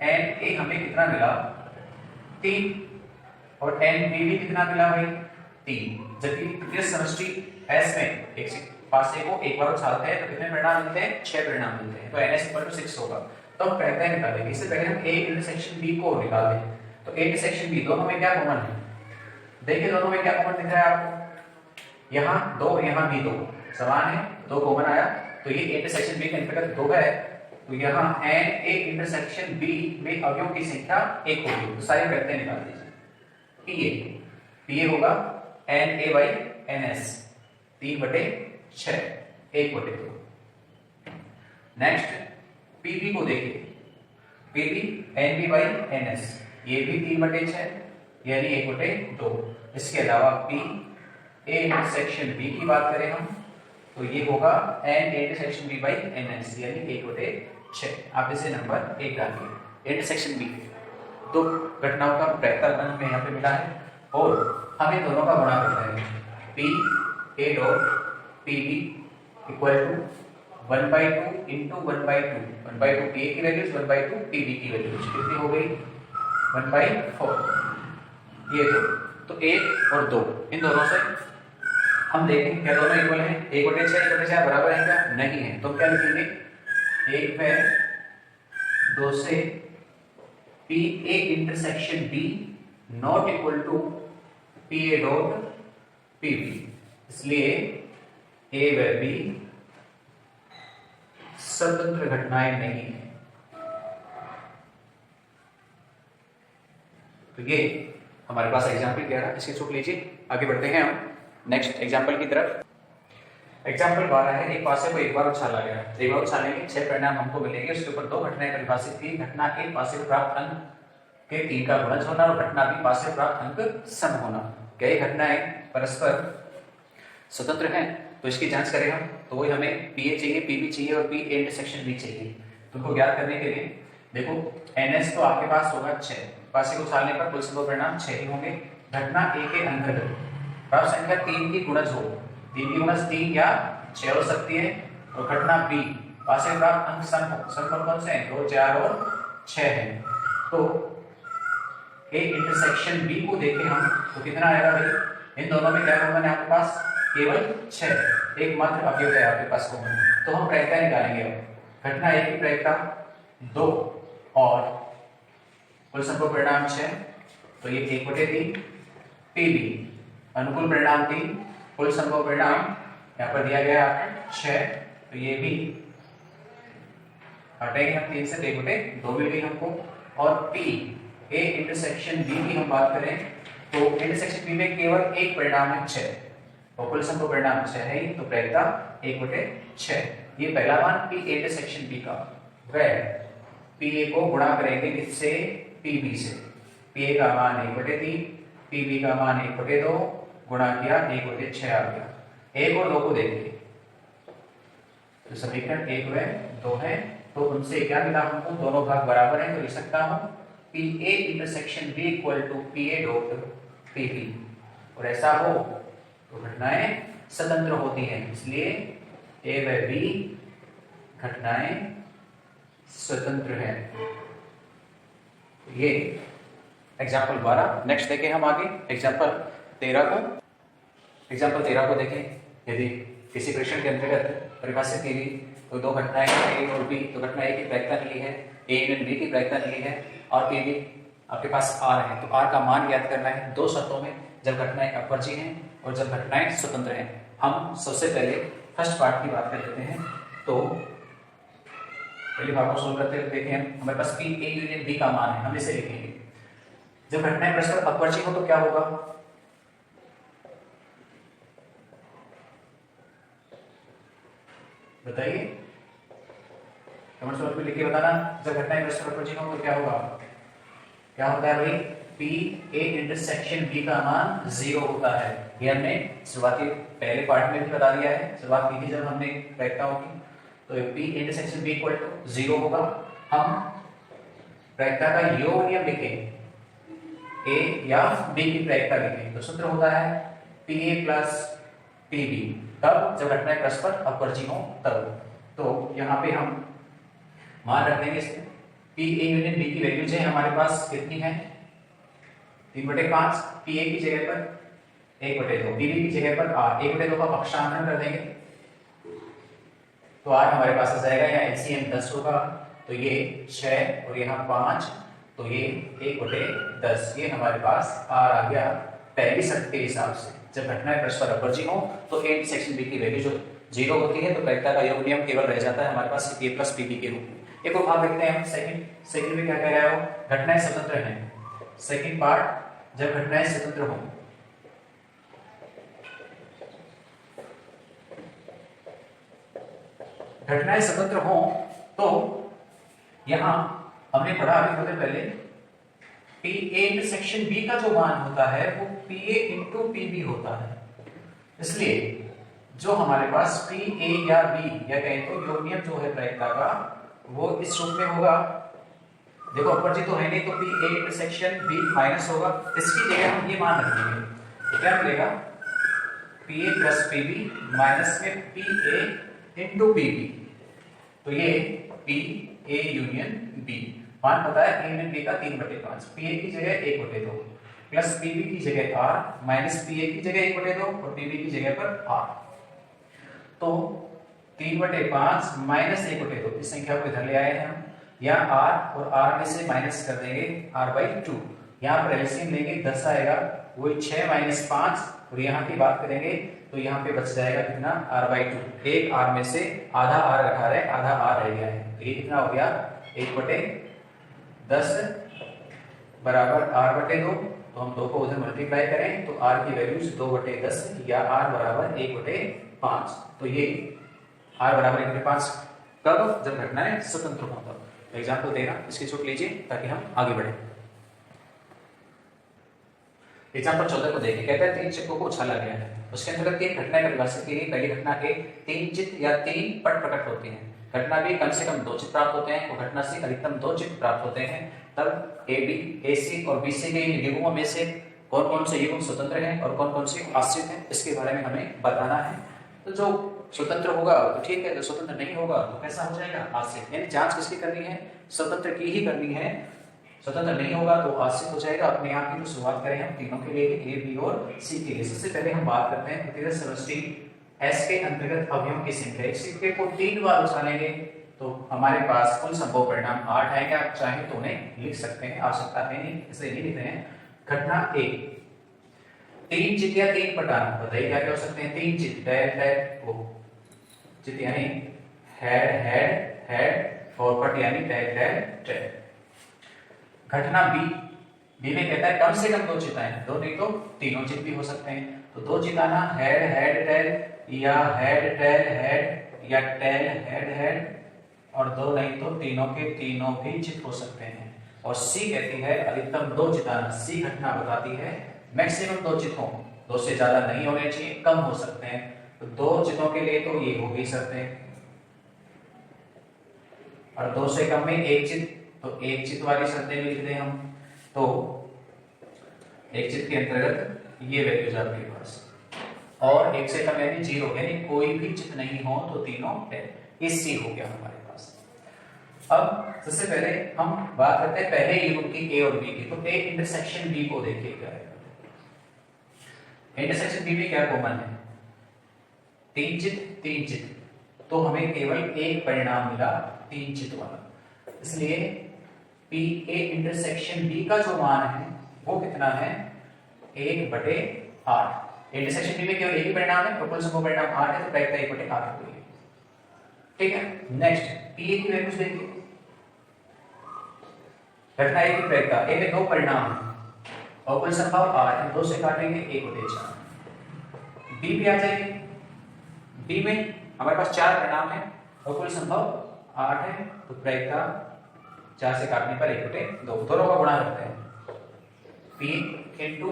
एन ए हमें कितना मिला? 3। और एन बी भी कितना मिला भाई? 3। जबकि तृतीय समष्टि एस में एक पासे को एक बार उछालते हैं तो कितने परिणाम मिलते हैं? 6 परिणाम मिलते हैं। तो एन एस इक्वल टू 6 होगा। तो हम कहते हैं निकालेंगे। इससे पहले हम ए इंटरसेक्शन बी को निकाल दें। तो ए इंटरसेक्शन बी दोनों में क्या कॉमन है? देखिए दोनों में क्या कॉमन दिख रहा है आपको? यहाँ 2 यहाँ भी 2 समान है, 2 कॉमन आया। तो ये इंटरसेक्शन बी के अंतर्गत 2 है। तो यहाँ एन ए इंटरसेक्शन बी में अवयवों की संख्या 1 होगी। तो सारे वैक्टर निकाल दीजिए। पीए होगा N A by N S 3/6 1/2। Next PB को देखिए। PB N B by N S ये भी 3/6 यानी 1/2। इसके अलावा पी ए इंटरसेक्शन बी की बात करें हम तो ये होगा N A intersection B by N S यानी 1/6। आप इसे नंबर 1 डालिए। इंटरसेक्शन बी दो घटनाओं का वेक्टर हमें यहाँ पे मिला है और हमें दोनों का गुणा करना है। P A dot P B equal to 1/2 into 1/2 1/2 P A की वैल्यूज 1/2 पी बी की वैल्यूज कितनी हो गई? 1/4। ये तो 1 और 2 इन दोनों से हम देखेंगे क्या दोनों इक्वल हैं? 1/6 1/6 बराबर है क्या? नहीं है। तो क्या लिखेंगे? 1 है 2 से P A intersection B not equal to P A dot P B. इसलिए ए व बी स्वतंत्र घटनाएं नहीं है। तो ये हमारे पास एग्जाम्पल क्या रहा, इसके छूट लीजिए। आगे बढ़ते हैं हम नेक्स्ट एग्जाम्पल की तरफ। एग्जाम्पल 12 है। एक पासे को एक बार उछाला गया। एक बार उछालेंगे 6 परिणाम हमको मिलेंगे। उसके ऊपर 2 घटनाएं परिभाषित थी। घटना ए पासे प्राप्त अंक के 3 का गुणज होना और घटना बी पासे प्राप्त अंक सम होना। क्या ये घटनाएं परस्पर स्वतंत्र हैं? तो इसकी जांच करें हम तो वही हमें पी ए चाहिए, पी बी चाहिए और पी ए इंटरसेक्शन बी चाहिए। तो उनको ज्ञात करने के लिए देखो एन एस तो आपके पास होगा 6। पासे को उछालने पर कुल संभव परिणाम 6 ही होंगे। घटना ए के अंतर्गत प्राप्त संख्या 3 की गुणज हो। 3 की गुणज 3 या 6 हो सकती है। और घटना बी पासे प्राप्त अंक सम हो। सम कौन से हैं? 2 4 और 6 है। तो ए इंटरसेक्शन बी को देखें हम तो कितना आएगा भाई? इन दोनों में क्या कॉमन है आपके पास? केवल 6। एकमात्र अवयव है आपके पास कॉमन। तो हम प्रायिकता निकालेंगे। अब घटना ए की प्रायिकता 2 और कुल संभव परिणाम 6 तो ये 1/3। पी बी अनुकूल परिणाम 3 कुल संभव परिणाम यहाँ पर दिया गया है 6। तो ये भी हटाएंगे हम 3 से 1/2 मिल गई हमको। और पी ए इंटरसेक्शन बी की हम बात करें तो इंटरसेक्शन बी में केवल एक परिणाम है 6 और कुल संभव परिणाम 6 है ही। तो प्रायिकता 1/6। ये पहला मान पी ए इंटरसेक्शन बी का। वह पी ए को गुणा करेंगे इससे पी बी से। पी ए का मान 1/3 पी बी का मान 1/2 गुणा किया 1/6 आ गया। 1 और 2 को देखिए तो समीकरण 1 व 2 है। तो उनसे क्या मिला हमको? दोनों भाग बराबर हैं। तो लिख सकता हूं P A intersection B equal to P A dot P B. और ऐसा हो तो घटनाएं स्वतंत्र होती हैं। इसलिए ए व बी घटनाएं स्वतंत्र हैं। ये एग्जाम्पल 12। नेक्स्ट देखें हम आगे एग्जाम्पल 13 को। एग्जाम्पल 13 को देखें। यदि किसी परीक्षण के अंतर्गत परिभाषित की गई तो 2 घटनाएं ए और बी। तो घटना ए की प्रायिकता मिली है, ए यूनियन बी की प्रायिकता मिली है और पी बी आपके पास आर है। तो आर का मान ज्ञात करना है 2 शर्तों में, जब घटनाएं अपवर्जी हैं और जब घटनाएं स्वतंत्र हैं। हम सबसे पहले फर्स्ट पार्ट की बात कर लेते हैं। तो पहले भाग को सोल्व करते हुए देखें हमारे पास पी ए यूनियन बी का मान है। हम इसे लिखेंगे। जब घटनाएं परस्पर अपवर्जी हो तो क्या होगा? बताइए, कमेंट बॉक्स में लिख के बताना। जब घटनाएं परस्पर अपवर्जी हो तो क्या होगा? क्या होता है भाई? पी ए इंटरसेक्शन बी का मान 0 होता है। ये हमने शुरुआती पहले पार्ट में भी बता दिया है। शुरुआत की थी जब हमने प्रायिकताओं की। तो P intersection B equal to 0 होगा। हम प्रायिकता का योग नियम लिखें। ए या बी की प्रायिकता लिखें तो सूत्र होता है P A plus P B, तब जब घटनाएं परस्पर अपवर्ती हो तब। तो यहाँ पे हम मान रख देंगे इसमें पी ए यूनियन बी की वैल्यूज है हमारे पास कितनी है 3/5, पी ए की जगह पर 1/2, पी बी की जगह पर आर, 1/2 का पक्षांतरण कर देंगे तो आर हमारे पास आ जाएगा, या एलसीएम 10 होगा तो ये 6 और यहाँ 5 तो ये 1/10, ये हमारे पास आर आ गया पहली शर्त के हिसाब से। जब घटनाएं परस्पर अपवर्ती हो तो ए इंटरसेक्शन बी की वैल्यू जो 0 होती है तो प्रायिकता का योग नियम केवल रह जाता है हमारे पास ए प्लस पी बी के रूप में। एक और भाग देखते हैं हम, सेकंड में क्या कह रहा है वो, घटनाएं स्वतंत्र हैं। सेकंड पार्ट, जब घटनाएं स्वतंत्र हो घटनाएं स्वतंत्र हो तो यहां हमने पढ़ा अभी थोड़ी देर पहले पी ए इंटरसेक्शन बी का जो मान होता है वो P A into P B होता है। इसलिए जो हमारे पास पी ए या बी या कहें तो योग नियम जो है प्रायिकता का वो इस रूप में होगा। देखो अपवर्ती तो है नहीं तो P A intersection B minus होगा, इसकी जगह हम ये मान रख देंगे तो क्या मिलेगा P A plus P B minus में P A into P B, तो ये पी ए यूनियन बी। मान पता है ए यूनियन बी का 3/5, पी ए की जगह 1/2 प्लस पी बी की जगह आर माइनस पी ए की जगह 1/2 और पी बी की जगह पर आर, तो 3/5 माइनस 1/2 इस संख्या को इधर ले आए हैं हम, या आर और आर में से माइनस कर देंगे r/2, यहाँ पर एलसीएम लेंगे 10 आएगा वो 6 - 5 और यहाँ की बात करेंगे तो यहाँ पे बच जाएगा कितना r/2, एक r में से आधा r घटा रहे आधा r रह गया है तो ये कितना हो गया 1/10 बराबर r/2, तो हम 2 को उधर मल्टीप्लाई करें तो r की वैल्यूज 2/10 या r बराबर 1/5, तो ये r बराबर 1/5 कब, जब घटनाएं स्वतंत्र हो तब। एग्जाम्पल देना इसकी छूट लीजिए ताकि हम आगे बढ़े। एग्जाम्पल 14 को देखिए, कहता है 3 चित्रों को उछाला गया है, उसके अंतर्गत 3 घटनाएं परिभाषित की गई। पहली घटना के 3 चित्त या 3 पट प्रकट होते हैं, घटना भी कम से कम 2 चित्त प्राप्त होते हैं और घटना से अधिकतम 2 चित्त प्राप्त होते हैं, तब ए बी ए सी और बी सी के इन युग्मों में से कौन कौन से युग्म स्वतंत्र हैं और कौन कौन से आश्रित हैं, इसके बारे में हमें बताना है। तो जो स्वतंत्र होगा तो ठीक है, जो स्वतंत्र नहीं होगा तो कैसा हो जाएगा आश्रित, यानी जांच किसकी करनी है स्वतंत्र की ही करनी है, स्वतंत्र नहीं होगा तो आश्रित हो जाएगा अपने आप की। तो शुरुआत करें हम तीनों के लिए ए बी और सी के लिए। सबसे पहले हम बात करते हैं प्रतिगत समष्टि एस के अंतर्गत अवयवों की संख्या। एक सिक्के को 3 बार उछालेंगे तो हमारे पास कुल संभव परिणाम 8 आएंगे। आप चाहे तो उन्हें लिख सकते हैं, आवश्यकता है नहीं इसलिए नहीं लिख रहे हैं। घटना ए 3 चित्त या 3 पटान, बताइए क्या क्या हो सकते हैं 3 चित्त, टैग वो चित्त यानी हेड हेड हेड और पट यानी टैग टैग टैग। घटना बी में कहता है कम से कम 2 चित्त आए, 2 नहीं तो तीनों चित्त भी हो सकते हैं, तो 2 चित्त आना हेड हेड टैग या हेड टैग हेड या टैग हेड हेड, और 2 नहीं तो तीनों के तीनों भी चित्त हो सकते हैं। और सी कहती है अधिकतम 2 चित्त आना। सी घटना बताती है मैक्सिमम 2 चित्त हो, 2 से ज्यादा नहीं होने चाहिए, कम हो सकते हैं। तो 2 चित्तों के लिए तो ये हो भी सकते हैं, और 2 से कम में 1 चित्त, तो 1 चित्त वाली शर्तें भी लिख दें हम। तो 1 चित्त के अंतर्गत ये वैल्यूज आपके पास, और 1 से कम यानी 0, यानी कोई भी चित्त नहीं हो तो तीनों है, ये सी हो गया हमारे पास। अब सबसे पहले हम बात करते हैं पहले युग्म की ए और बी की। तो ए इंटरसेक्शन बी को देखिए क्या है। इंटरसेक्शन बी में क्या कॉमन है 3 चित्त 3 चित्त, तो हमें केवल एक परिणाम मिला 3 चित्त वाला, इसलिए पी ए इंटरसेक्शन बी का जो मान है वो कितना है 1/8। इंटरसेक्शन बी में केवल एक ही परिणाम है, प्रबल संभव परिणाम 8 है, तो प्रायिकता 1/8 होगी। ठीक है, नेक्स्ट पी ए की वैल्यूज देखिए। घटना ए की प्रायिकता, ए में 2 परिणाम है और कुल संभव 8 है, 2 से काटेंगे 1/4। बी भी आ जाएगी, बी में हमारे पास 4 परिणाम है और कुल संभव 8 है, तो प्रायिकता 4 से काटने पर 1/2, दोनों का गुणा करते हैं P इंटू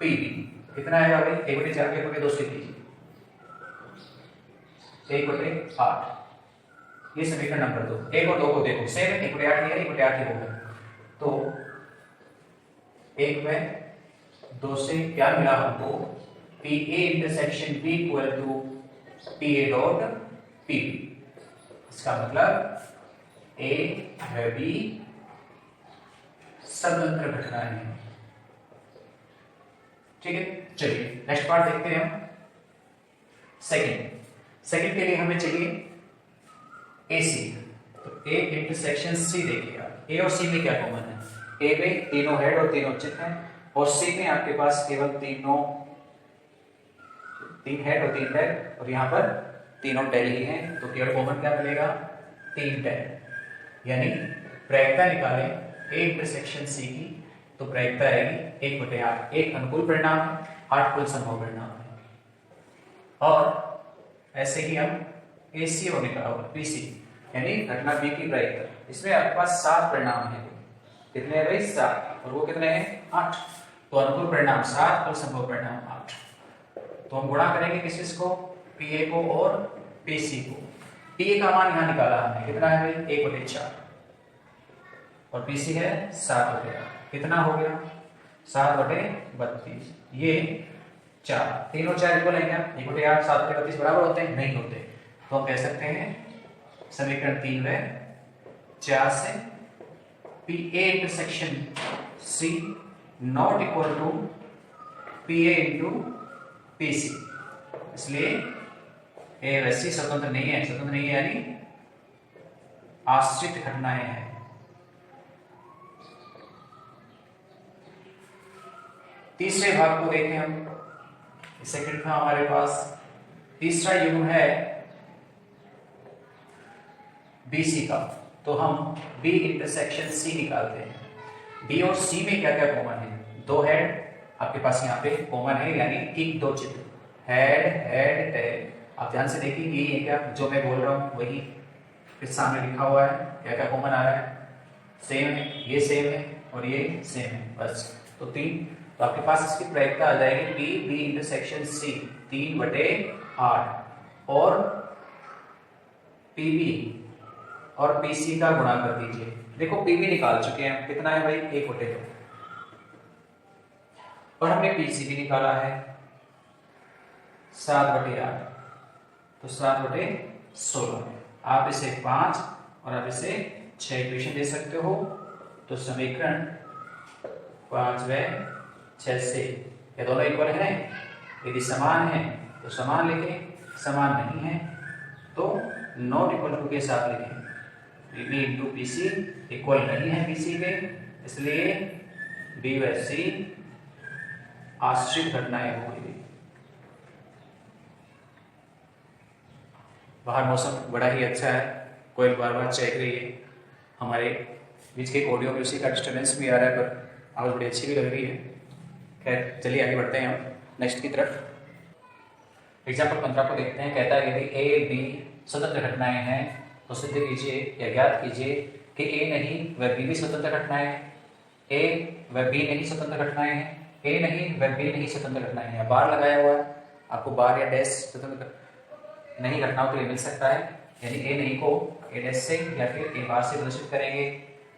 पी बी कितना है भाई 1/4 के 1/2 से कीजिए 1/8। ये समीकरण नंबर 2। 1 और 2 को देखो सेम 1/8 ही है, 1/8 ही होगा, तो एक व दो से क्या मिला हमको, P A intersection B equal to P A dot P B. इसका मतलब ए व बी स्वतंत्र घटनाएं हैं। ठीक है, चलिए नेक्स्ट पार्ट देखते हैं हम। सेकंड के लिए हमें चाहिए ए सी। तो ए इंटरसेक्शन सी देखिए आप, ए और सी में क्या कॉमन है, ए में तीनों हेड और तीनों चित्र हैं, और सी में आपके पास केवल तीन हेड और 3 टैग, और यहाँ पर तीनों टेल ही हैं। तो केवल कॉमन क्या मिलेगा, 3 टैग। यानी प्रायिकता निकालें ए इंटरसेक्शन सी की, तो प्रायिकता आएगी 1/8। एक अनुकूल परिणाम है, 8 कुल संभव परिणाम है। और ऐसे ही हम ए सी और निकाला होगा पी सी, यानी घटना बी की प्रायिकता। इसमें आपके पास 7 परिणाम है। कितने हैं भाई, 7, और वो कितने हैं, 8। तो अनुकूल परिणाम 7 और संभव परिणाम 8। तो हम गुणा करेंगे किस को, पीए को और पीसी को। पीए का मान यहां निकाला हमने, कितना है भाई, 1/4, और पीसी है 7/8। कितना हो गया, 7/32। ये 4, तीनों 4 इक्वल है क्या, 1/8 7/32 बराबर होते हैं, नहीं होते। तो हम कह सकते हैं समीकरण 3 में 4 से P A intersection C not equal to P A into P C. इसलिए ए व सी स्वतंत्र नहीं है, यानी आश्रित घटनाएं हैं। तीसरे भाग को देखें हम। सेकंड था हमारे पास, तीसरा युग्म है बीसी का। तो हम बी इंटरसेक्शन सी निकालते हैं। बी और सी में क्या क्या कॉमन है, 2 हेड आपके पास यहाँ पे कॉमन है, यानी कि 2 चित्र, हेड टेल। आप ध्यान से देखिए, यही है क्या जो मैं बोल रहा हूँ, वही फिर सामने लिखा हुआ है। क्या क्या कॉमन आ रहा है, सेम है, ये सेम है और ये सेम है, बस। तो 3, तो आपके पास इसकी प्रायिकता आ जाएगी बी इंटरसेक्शन सी 3/8, और पीबी और पीसी का गुणा कर दीजिए। देखो पीबी निकाल चुके हैं, कितना है भाई, 1/2, और हमने पीसी भी निकाला है 7/8, तो 7/16। आप इसे 5 और आप इसे 6 इक्वेशन दे सकते हो। तो समीकरण 5 व 6 से ये दोनों इक्वल है। यदि समान है तो समान लिखें, समान नहीं है तो नॉट इक्वल टू के साथ लिखें। B into P C equal नहीं है पीसी के, इसलिए बी व सी आश्रित घटनाएं होंगी। बाहर मौसम बड़ा ही अच्छा है, कोई बार बार चेक रही है। हमारे बीच के ऑडियो में उसी का डिस्टर्बेंस भी आ रहा है, पर आवाज बड़ी अच्छी भी लग रही है। खैर चलिए आगे बढ़ते हैं हम नेक्स्ट की तरफ। एग्जाम्पल 15 को देखते हैं। कहता है यदि ए बी स्वतंत्र घटनाएं हैं तो सिद्ध कीजिए या ज्ञात कीजिए कि ए नहीं व बी भी स्वतंत्र घटनाएं हैं, ए व बी नहीं स्वतंत्र घटनाएं हैं, ए नहीं व बी नहीं स्वतंत्र घटनाएं हैं। बार लगाया हुआ है, आपको बार या डैश स्वतंत्र नहीं घटनाओं के लिए मिल सकता है। यानी ए नहीं को ए डैश से या फिर ए बार से प्रदर्शित करेंगे,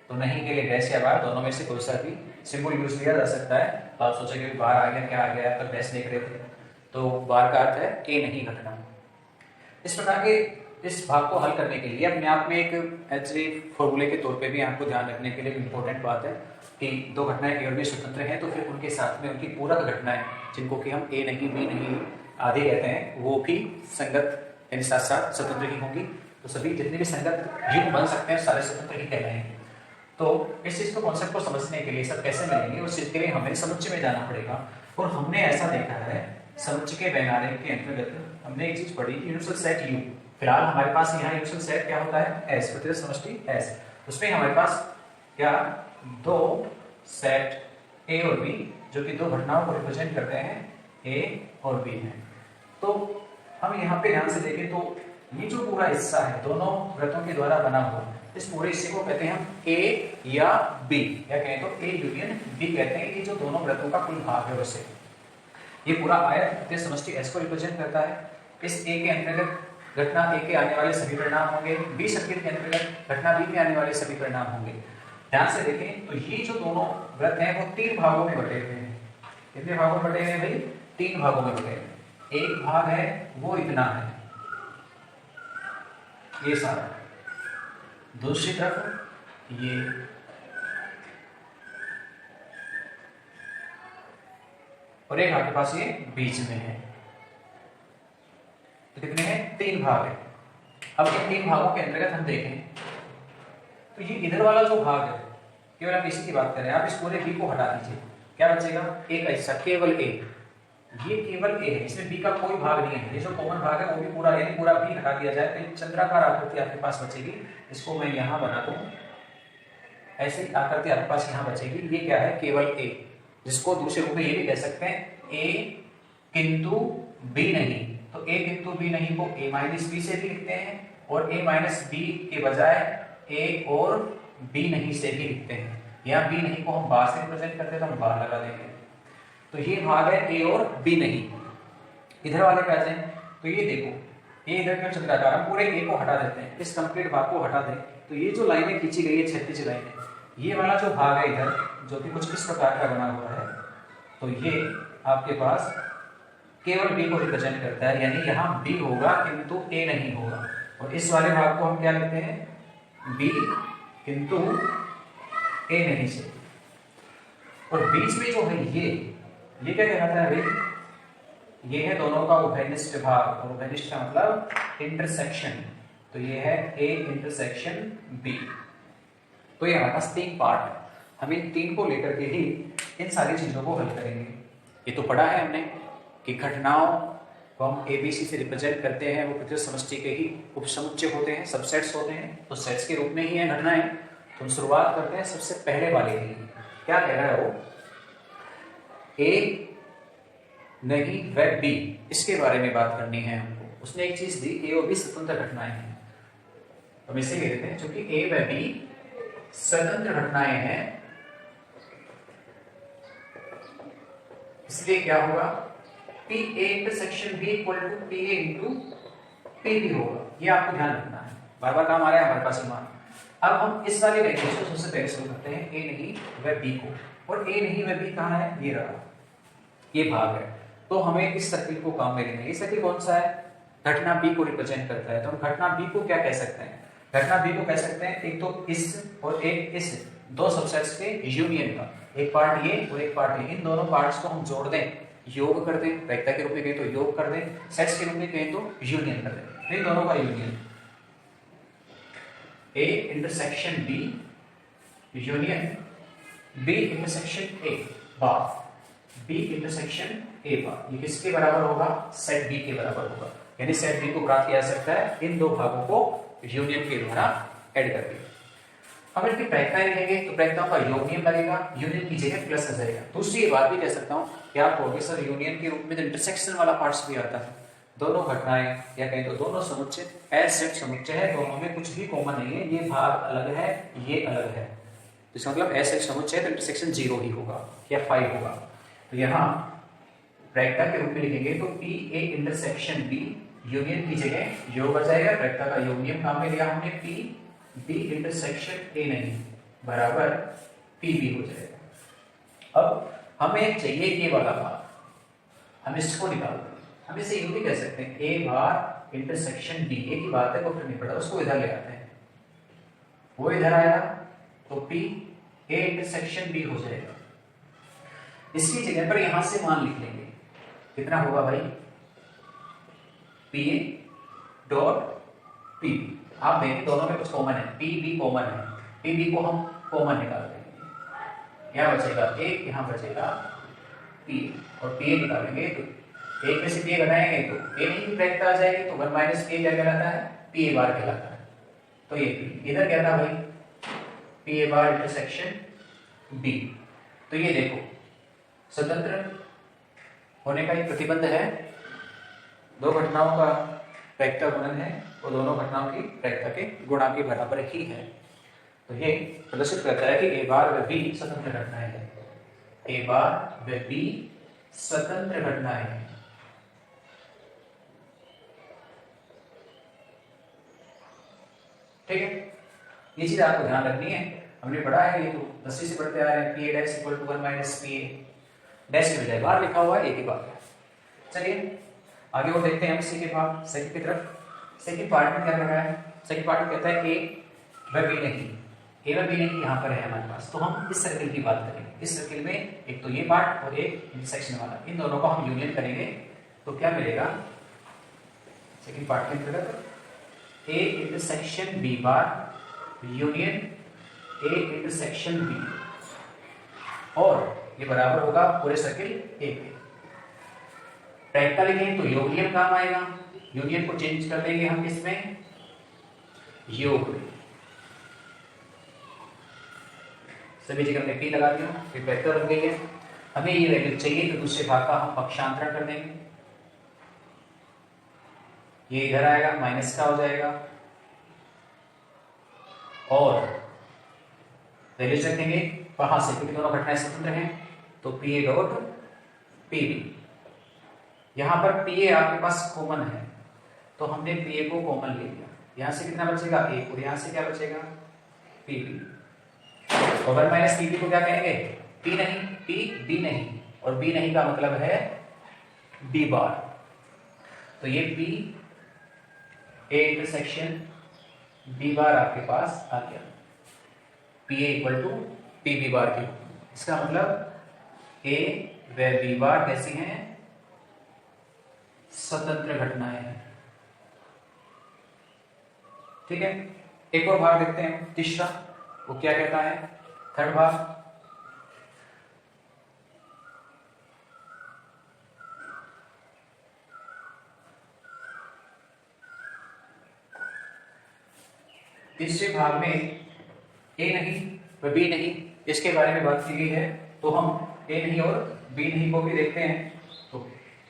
तो नहीं के लिए डैश या बार दोनों में से कोई सा भी सिंबल यूज किया जा सकता है। तो आप सोचेंगे बार आ गया, क्या आ गया, तो डैश देख रहे थे, तो बार का अर्थ है ए नहीं घटना। इस प्रकार के इस भाग को हल करने के लिए अपने आप में एक एचरी फॉर्मूले के तौर पे भी आपको ध्यान रखने के लिए इंपॉर्टेंट बात है कि 2 घटनाएं ए और बी स्वतंत्र हैं, तो फिर उनके साथ में उनकी पूरक घटनाएं जिनको कि हम ए नहीं बी नहीं आदि कहते हैं, वो भी संगत यानी साथ साथ स्वतंत्र ही होंगी। तो सभी जितने भी संगत युग्म बन सकते हैं सारे स्वतंत्र ही कहलाएंगे। तो इस चीज को कॉन्सेप्ट को समझने के लिए सब कैसे मिलेंगे, उस चीज के लिए हमें समुच्चय में जाना पड़ेगा। और हमने ऐसा देखा है समुच्चय के वैज्ञानिक के अंतर्गत हमने एक चीज पढ़ी, यूनिवर्सल सेट यू। फिलहाल हमारे पास यहाँ यूनिवर्सल सेट क्या होता है, एस, प्रतिशत समष्टि एस। उसमें हमारे पास क्या 2 सेट ए और बी जो कि 2 घटनाओं को रिप्रेजेंट करते हैं, ए और बी हैं। तो हम यहाँ पे ध्यान से देखें तो ये जो पूरा हिस्सा है दोनों वृत्तों के द्वारा बना हुआ, इस पूरे हिस्से को कहते हैं हम ए या बी, या कहें तो ए यूनियन बी कहते हैं। ये जो दोनों वृत्तों का कुल भाग है वैसे ये पूरा आयत प्रतिशत समष्टि एस को रिप्रेजेंट करता है। इस ए के अंतर्गत घटना ए के आने वाले सभी परिणाम होंगे, बी सर्किट के अंतर्गत घटना बी में आने वाले सभी परिणाम होंगे। ध्यान से देखें तो ये जो दोनों वृत्त हैं वो 3 भागों में बटे हुए हैं। कितने भागों में बटे हुए हैं भाई? 3 भागों में बटे हुए हैं। एक भाग है वो इतना है, ये सारा। दूसरी तरफ ये, और एक आपके पास ये बीच में है। तो कितने हैं? 3 भाग है। अब इन 3 भागों के अंतर्गत हम देखें तो ये इधर वाला जो भाग है, केवल आप इसी की बात करें, आप इस पूरे बी को हटा दीजिए, क्या बचेगा? ए का हिस्सा, केवल ए। ये केवल ए है, इसमें बी का कोई भाग नहीं है। ये जो कॉमन भाग है वो भी पूरा, यानी पूरा बी हटा दिया जाए तो चंद्राकार आकृति आपके पास बचेगी। इसको मैं यहां बना दूं, ऐसी आकृति आपके पास यहां बचेगी। ये क्या है? केवल ए, जिसको दूसरे रूप में ये भी कह सकते हैं ए किंतु बी नहीं। तो ए किंतु बी नहीं को ए माइनस बी से भी लिखते हैं, और ए माइनस बी के बजाय ए और बी नहीं से भी लिखते हैं। यहाँ बी नहीं को हम बार से रिप्रेजेंट करते हैं तो हम बार लगा देंगे। तो ये भाग है ए और बी नहीं। इधर वाले पे आ जाए तो ये देखो, ये इधर क्यों चंद्राकार, हम पूरे ए को हटा देते हैं, इस कंप्लीट भाग को हटा दें तो ये जो लाइनें खींची गई है, क्षैतिज लाइनें, ये वाला जो भाग है इधर, जो कि कुछ इस प्रकार का बना हुआ है, तो ये आपके पास केवल बी को रिप्रेजेंट करता है, यानी यहाँ बी होगा किंतु ए नहीं होगा। और इस वाले भाग को हम क्या लिखते हैं? बी किंतु ए नहीं से। और बीच में जो है ये क्या कहलाता है भाई? ये है दोनों का उभयनिष्ठ भाग, और उभयनिष्ठ का मतलब इंटरसेक्शन। तो ये है ए इंटरसेक्शन बी। तो ये हमारे पास 3 पार्ट है, हम इन 3 को लेकर के ही इन सारी चीजों को हल करेंगे। ये तो पढ़ा है हमने कि घटनाओं को हम एबीसी से रिप्रेजेंट करते हैं, वो प्रतिशत समष्टि के ही उपसमुच्चय होते हैं, सबसेट्स होते हैं। तो सेट्स के रूप में ही है घटनाएं। तो हम शुरुआत करते हैं सबसे पहले वाले की। क्या कह रहा है वो? ए नहीं व बी, इसके बारे में बात करनी है हमको। उसने एक चीज दी, ए और बी स्वतंत्र घटनाएं हैं। हम इसे कह देते हैं क्योंकि ए व बी स्वतंत्र घटनाएं हैं, इसलिए क्या होगा? P A intersection B equal to P A into P B होगा। ये आपको ध्यान रखना है, बार बार काम आ रहा है हमारे पास मान। अब हम इस वाले लैंग्वेज को सबसे पहले शुरू करते हैं, ए नहीं व बी को। और ए नहीं व बी कहाँ है? ये रहा, ये भाग है। तो हमें इस सर्किल को काम में लेना है। ये सर्किल कौन सा है? घटना बी को रिप्रेजेंट करता है। तो हम घटना बी को क्या कह सकते हैं? घटना बी को कह सकते हैं एक तो इस और एक इस, दो सबसेट्स के यूनियन का। एक पार्ट ये और एक पार्ट ये, इन दोनों पार्ट्स को हम जोड़ दें, योग कर दें, वैक्टर के रूप में कहें तो योग कर दें, सेट्स के रूप में कहें तो यूनियन कर दें। इन दोनों का union, A intersection B union B intersection A bar, B intersection A bar, ये किसके बराबर होगा? सेट बी के बराबर होगा। यानी सेट बी को प्राप्त किया जा सकता है इन दो भागों को यूनियन के द्वारा ऐड करके। अब इनकी प्रायिकताएं लिखेंगे तो प्रायिकताओं का योग नियम लगेगा, यूनियन की जगह प्लस आ जाएगा। दूसरी बात भी कह सकता हूं कि आप कहोगे सर यूनियन के रूप में तो इंटरसेक्शन वाला पार्ट्स भी आता है। दोनों घटनाएं या कहें तो दोनों समुच्चय एज सेट समुच्चय है, दोनों में कुछ भी कॉमन नहीं है, ये भाग अलग है, ये अलग है। तो इसका मतलब एज सेट समुच्चय है तो इंटरसेक्शन 0 ही होगा या 5 होगा। तो यहाँ प्रायिकता के रूप में लिखेंगे तो P A intersection B, union की जगह योग आ जाएगा, प्रायिकता का योग नियम काम में लिया हमने, पी बी इंटरसेक्शन ए नहीं बराबर पी बी हो जाएगा। अब हमें चाहिए ये वाला भाग, हम इसको निकाल दें। हम इसे यूं भी कह सकते हैं ए बार इंटरसेक्शन बी, एक ही बात है, कोई फर्क नहीं पड़ता, उसको इधर ले आते हैं, वो इधर आएगा तो पी ए इंटरसेक्शन बी हो जाएगा। इसकी जगह पर यहां से मान लिख लेंगे, कितना होगा भाई? P A dot P B. आप देखें दोनों में कुछ कॉमन है, पी बी कॉमन है, पी बी को हम कॉमन निकाल देंगे, यहाँ बचेगा एक, यहाँ बचेगा पी, और पी ए निकालेंगे तो एक में से पी ए घटाएंगे तो ए नहीं की प्रायिकता आ जाएगी, तो 1 माइनस पी ए क्या कहलाता है? पी ए बार कहलाता है। तो ये पी इधर क्या था भाई? P A bar intersection B. तो ये देखो स्वतंत्र होने का एक प्रतिबंध है, दो घटनाओं का प्रायिकता गुणन है, वो दोनों घटनाओं की प्रायिकता के गुणा के बराबर ही है। तो ये प्रदर्शित करता है कि ए बार व बी स्वतंत्र घटनाएं हैं, ए बार व बी स्वतंत्र घटनाएं हैं। ठीक है, ये चीज आपको ध्यान रखनी है। हमने पढ़ा है, ये तो 10वीं से पढ़ते आ रहे हैं, P dash equal to 1 minus P dash की बजाय बाहर लिखा हुआ है ए के बाद। चलिए आगे और देखते हैं हम सी के बाद सेकंड की तरफ। सेकंड पार्ट में क्या कर रहा है, सेकंड पार्ट में कहता है ए व बी नहीं, ए व बी नहीं यहाँ पर है हमारे पास। तो हम इस सर्किल की बात करेंगे। इस सर्किल में एक तो ये पार्ट और एक इंटरसेक्शन वाला, इन दोनों को हम यूनियन करेंगे तो क्या मिलेगा सेकंड पार्ट के अंतर्गत A intersection B bar union A intersection B, और ये बराबर होगा पूरे सर्किल ए के। प्रैक्टिकल लिखें तो यूनियन काम आएगा, यूनियन को चेंज कर देंगे हम किसमें, योग में। सभी जगह हमने पी लगा दिया, फिर वेक्टर बन गई है। हमें ये वैल्यू चाहिए तो दूसरे भाग का हम पक्षांतरण कर देंगे, ये इधर आएगा माइनस का हो जाएगा, और वैल्यूज रखेंगे कहां से, क्योंकि दोनों घटनाएं स्वतंत्र हैं। तो P A dot P B, यहां पर पी ए आपके पास कॉमन है तो हमने पी ए को कॉमन ले लिया। यहां से कितना बचेगा ए, और यहां से क्या बचेगा पी बी। और 1 माइनस पी बी को क्या कहेंगे, पी नहीं, पी बी नहीं, और बी नहीं का मतलब है बी बार। तो ये P A intersection B bar आपके पास आ गया, P A equal to P B bar की। इसका मतलब ए व बी बार कैसी हैं, स्वतंत्र घटनाएं हैं। ठीक है, एक और भाग देखते हैं तीसरा, वो क्या कहता है, थर्ड भाग। तीसरे भाग में ए नहीं व बी नहीं इसके बारे में बात की गई है, तो हम ए नहीं और बी नहीं को भी देखते हैं। तो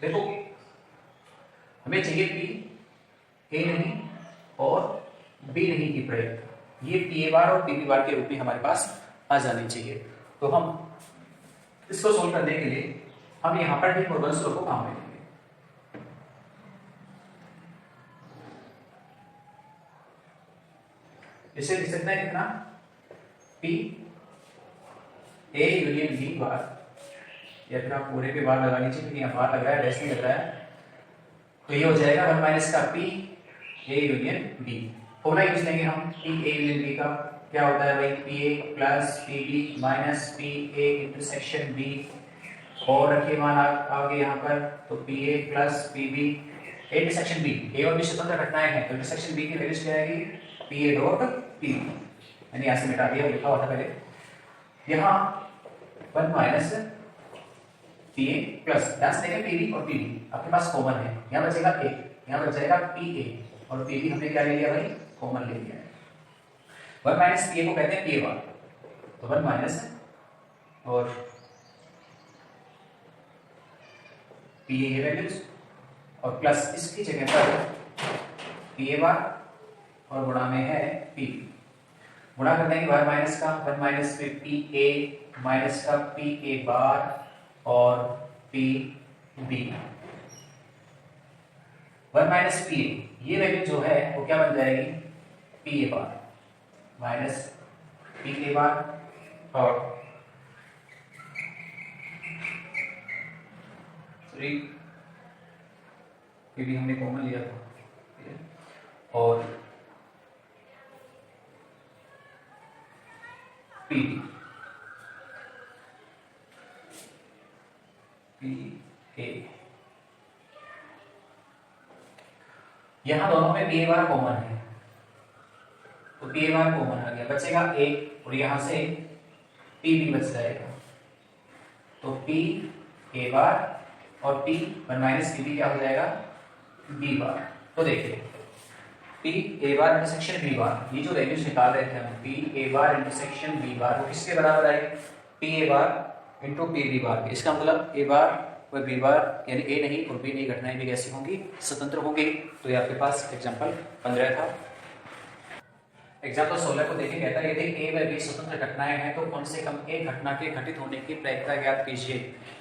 देखो हमें चाहिए पी ए नहीं और बी नहीं की प्रयोगता, ये पी ए बार और पी बी बार के रूप में हमारे पास आ जानी चाहिए। तो हम इसको सोल्व करने के लिए हम यहां पर डी मॉर्गन लॉ को काम में लेंगे। इसे लिख सकते हैं कितना, P A union B bar, या फिर आप पूरे पे बार लगा लीजिए क्योंकि यहाँ बार लग रहा है, डैश नहीं लग रहा है। तो ये हो जाएगा 1 माइनस का P A union B. Formula use लेंगे हम पी ए यूनियन बी का, क्या होता है भाई, P A plus P B minus P A intersection B, और रखिए मान आगे यहाँ पर, तो P A plus P B intersection B. A और बी स्वतंत्र घटनाएं हैं तो इंटरसेक्शन बी की वैल्यू क्या आएगी, P A dot P B. मैंने यहाँ से मिटा दिया, लिखा हुआ था पहले। यहाँ 1 माइनस पी ए प्लस ध्यान से देखें पी बी और पी बी आपके पास कॉमन है, यहाँ बचेगा ए, यहाँ बच जाएगा पी ए, और पी बी हमने क्या ले लिया भाई, कॉमन ले लिया है। 1 माइनस पी ए को कहते हैं पी ए बार, तो 1 माइनस और पी ए वैल्यूज और प्लस इसकी जगह पर पी ए बार और गुणा में है पी बी। गुणा कर देंगे 1 माइनस का 1 माइनस पे पी ए माइनस का पी ए बार और P B. 1 minus P A, ये वैल्यू जो है वो क्या बन जाएगी, P A bar minus P A bar, और सॉरी पी बी हमने कॉमन लिया था, और पी ए, यहां दोनों में पी ए बार कॉमन है तो पी ए बार कॉमन आ गया, बचेगा ए, और यहां से पी बी बच जाएगा। तो पी ए बार और पी 1 माइनस पी बी क्या हो जाएगा, बी बार। तो देखिए P A bar intersection B bar, ये जो वैल्यूज निकाल रहे थे हम, P A bar intersection B bar, वो किसके बराबर आएगी, P A bar into P B bar. इसका मतलब ए बार व बी बार यानी ए नहीं और बी नहीं घटनाएं भी कैसी होंगी, स्वतंत्र होंगी। तो ये आपके पास एग्जांपल 15 था। एग्जांपल 16 को देखें, कहता है यदि ए व बी स्वतंत्र घटनाएं हैं तो कम से कम एक घटना के घटित होने की प्रायिकता ज्ञात कीजिए।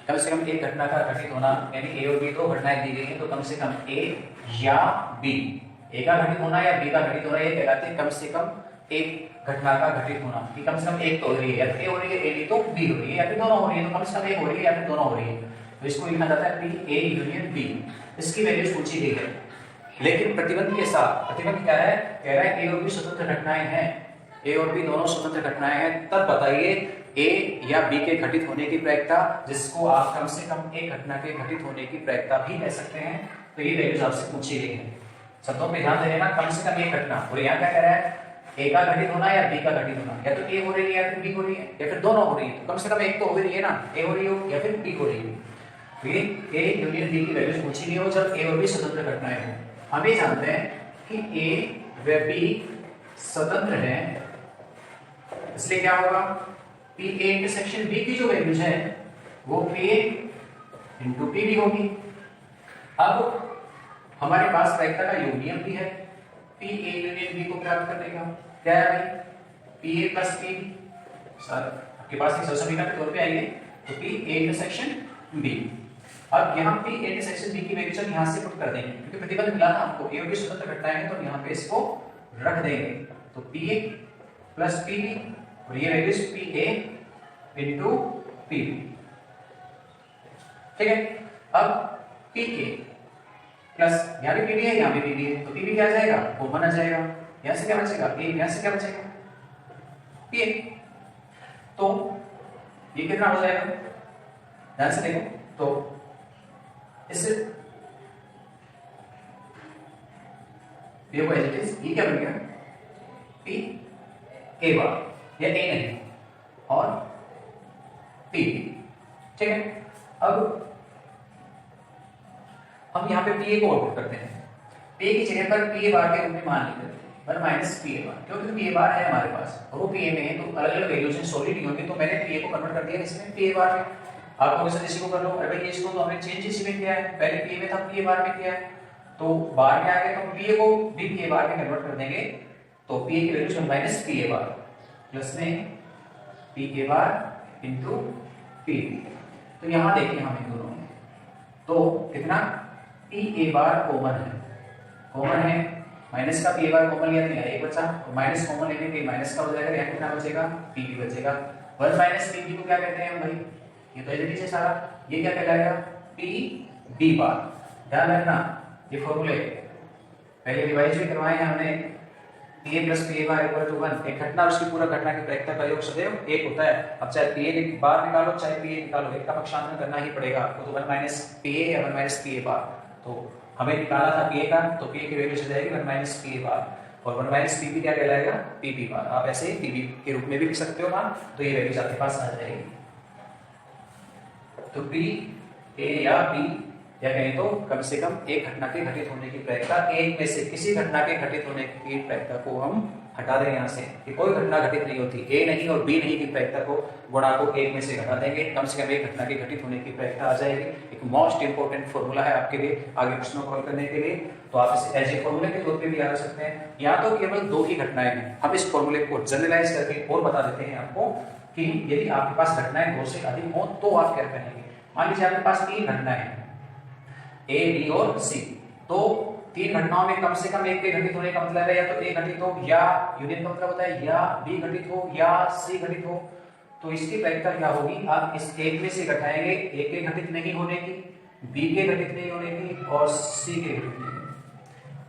कम से कम एक घटना का घटित होना, यानी ए और बी दो घटनाएं दी गई हैं तो कम से कम ए या बी, ए का घटित होना या बी का घटित होना, ये कहलाते हैं कम से कम एक घटना का घटित होना कि कम से कम एक तो हो रही है, या तो ए हो रही है, ए नहीं तो बी हो रही है, या फिर दोनों हो रही है, तो कम से कम एक हो रही है या फिर दोनों हो रही है, तो इसको लिखा जाता है पी ए यूनियन बी। इसकी वैल्यूज पूछी गई है, लेकिन प्रतिबंध के साथ, प्रतिबंध क्या है, कह रहा है ए और बी स्वतंत्र घटनाएं हैं, ए और बी दोनों स्वतंत्र घटनाएं हैं, तब बताइए ए या बी के घटित होने की प्रायिकता, जिसको आप कम से कम एक घटना के घटित होने की प्रायिकता भी कह सकते हैं। तो ये वैल्यूज आपसे पूछी गई है, शब्दों पे ध्यान देना, कम से कम एक घटना, और यहाँ क्या कह रहा है, ए का घटित होना या बी का घटित होना, या तो ए हो रही है या फिर बी हो रही है, या फिर दोनों हो रही है, तो कम से कम एक तो हो रही है ना, ए हो रही हो या फिर बी हो रही है। तो ये ए यूनियन बी की वैल्यूज पूछी गई हो जब ए और बी स्वतंत्र घटनाएं हो। हम ये जानते हैं कि ए व बी स्वतंत्र हैं, इसलिए क्या होगा, पी ए इंटरसेक्शन बी की जो वैल्यूज है वो P A into P B होगी। अब हमारे पास प्रायिकता का यूनियन भी है, पी ए यूनियन बी को प्राप्त करने का, क्या है भाई, P A plus P B, sir आपके पास एक समीकरण के तौर पे आएंगे, तो पी ए इंटरसेक्शन बी। अब यहाँ पी ए इंटरसेक्शन बी की वैल्यू हम यहाँ से पुट कर देंगे, क्योंकि प्रतिबंध मिला था हमको, ए और बी स्वतंत्र घटनाएं हैं, तो यहाँ पे इसको रख देंगे, तो P A plus P B, और ये values P A into P B, ठीक है। अब पी ए प्लस यहाँ भी पी बी है, यहाँ भी पी बी है, तो पी बी क्या आ जाएगा, कॉमन आ जाएगा, यहाँ से क्या बचेगा, ए, यहाँ से क्या बचेगा, पी ए, तो ये कितना हो जाएगा, ध्यान से देखो, तो इस ये क्या बन गया, पी ए बार, या ए नहीं और पी, ठीक है। अब हम यहाँ पे पी ए को आउटपुट करते हैं, पी की जगह पर पी ए बार के रूप में मान लेते हैं 1 माइनस पी ए बार, क्योंकि पी ए बार है हमारे पास और वो पी ए में है, तो अलग अलग वैल्यूज हैं, सॉलिड नहीं होंगे, तो मैंने पी ए को कन्वर्ट कर दिया इसमें पी ए बार में। आप लोग इसी को कर लो, अरे भाई इसको तो हमने चेंज इसी में किया है, पहले पी ए में था, पी ए बार में किया है, तो बार में आ गया, तो पी ए को भी पी ए बार में कन्वर्ट कर देंगे, तो पी ए की value 1 minus P A bar plus में P A bar into P B. तो यहाँ देखिए हम इन दोनों में, तो कितना, पी ए बार कॉमन है, कॉमन है, माइनस का पी ए बार कॉमन लिया तो यहाँ एक बचा, और माइनस कॉमन लेने के माइनस का हो जाएगा, यहाँ कितना बचेगा, पी बी बचेगा। 1 माइनस पी बी को क्या कहते हैं हम भाई, ये तो इधर से सारा, ये क्या कहलाएगा, पी बी बार। ध्यान रखना ये फॉर्मूले पहले रिवाइज भी करवाए हैं हमने, P A plus P A bar equal to 1, एक घटना और उसकी पूरा घटना की प्रायिकता का योग सदैव एक होता है। अब चाहे पी ए बार निकालो चाहे पी ए निकालो, एक का पक्षांतर करना ही पड़ेगा आपको, तो 1 माइनस पी ए या 1 माइनस पी ए बार, तो हमें निकाला था पी ए का, तो पी ए की वैल्यू से जाएगी 1 माइनस पी ए बार, और 1 माइनस पी बी क्या कहलाएगा, पी बी बार। आप ऐसे ही पी बी के रूप में भी लिख सकते हो मान, तो ये वैल्यूज आपके पास आ जाएगी। तो पी ए या बी या कहें तो कम से कम एक घटना के घटित होने की प्रायिकता, एक में से किसी घटना के घटित होने की प्रायिकता को हम हटा दें यहाँ से, कि कोई घटना घटित नहीं होती, ए नहीं और बी नहीं की प्रायिकता को, गुणा को एक में से घटा देंगे, कम से कम एक घटना के घटित होने की प्रायिकता आ जाएगी। एक मोस्ट इंपोर्टेंट फॉर्मूला है आपके लिए आगे प्रश्नों को हल करने के लिए, तो आप इसे एज ए फॉर्मूले के तौर पे भी याद रख सकते हैं। यहाँ तो केवल 2 ही घटनाएं हैं, हम इस फॉर्मूले को जनरलाइज करके और बता देते हैं आपको कि यदि आपके पास घटनाएं 2 से अधिक हो तो आप क्या करेंगे। मान लीजिए आपके पास 3 घटनाएं हैं, ए बी और सी, तो 3 घटनाओं में कम से कम एक के घटित होने का मतलब है या तो ए घटित हो, या यूनियन का मतलब होता है या बी घटित हो या सी घटित हो। तो इसकी प्रायिकता क्या होगी, आप इस एक में से घटाएंगे, ए के घटित नहीं होने की, बी के घटित नहीं होने की और सी के घटित नहीं होने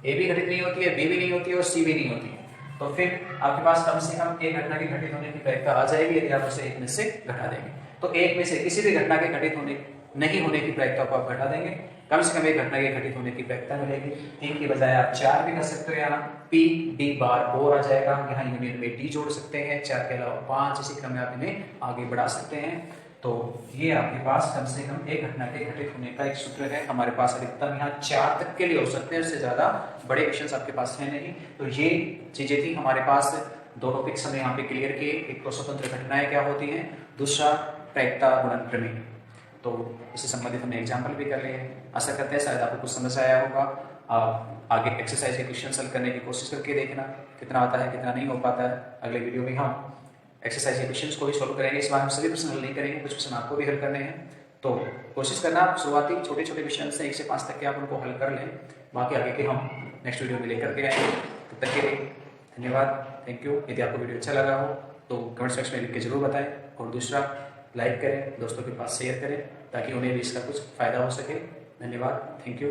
की। ए भी घटित नहीं होती है, बी भी नहीं होती है और सी भी नहीं होती है, तो फिर आपके पास कम से कम एक घटना के घटित होने की प्रायिकता आ जाएगी यदि आप उसे एक में से घटा देंगे। तो एक में से किसी भी घटना के घटित होने नहीं होने की प्रायिकता को आप घटा देंगे, कम से कम एक घटना के घटित होने की प्रायिकता मिलेगी। 3 की बजाय आप 4 भी कर सकते हो, यहाँ पी डी बार और आ जाएगा, यहाँ यूनियन में डी जोड़ सकते हैं, 4 के अलावा 5, इसी क्रम में आप इन्हें आगे बढ़ा सकते हैं। तो ये आपके पास कम से कम एक घटना के घटित होने का एक सूत्र है। हमारे पास अधिकतम यहाँ 4 तक के लिए हो सकते हैं, उससे ज्यादा बड़े क्वेश्चन आपके पास है नहीं। तो ये चीजें थी हमारे पास, 2 टॉपिक्स हमने यहाँ पे क्लियर किए, एक तो स्वतंत्र घटनाएं क्या होती हैं, दूसरा प्रायिकता गुणन प्रमेय, तो इससे संबंधित हमने एग्जाम्पल भी कर लिए हैं। आशा करते हैं शायद आपको कुछ समझ आया होगा। आप आगे एक्सरसाइज के क्वेश्चन हल करने की कोशिश करके देखना कितना आता है कितना नहीं हो पाता है। अगले वीडियो में हम एक्सरसाइज के क्वेश्चन को भी सॉल्व करेंगे। इस बार हम सभी प्रश्न हल नहीं करेंगे, कुछ प्रश्न आपको भी हल करने हैं, तो कोशिश करना शुरुआती छोटे छोटे क्वेश्चन से 1 से 5 तक के आप उनको हल कर लें, बाकी आगे के हम नेक्स्ट वीडियो में लेकर के आएंगे। तब तक के लिए धन्यवाद, थैंक यू। यदि आपको वीडियो अच्छा लगा हो तो कमेंट सेक्शन में लिख के जरूर बताएं, और दूसरा लाइक करें, दोस्तों के पास शेयर करें ताकि उन्हें भी इसका कुछ फायदा हो सके। धन्यवाद, थैंक यू।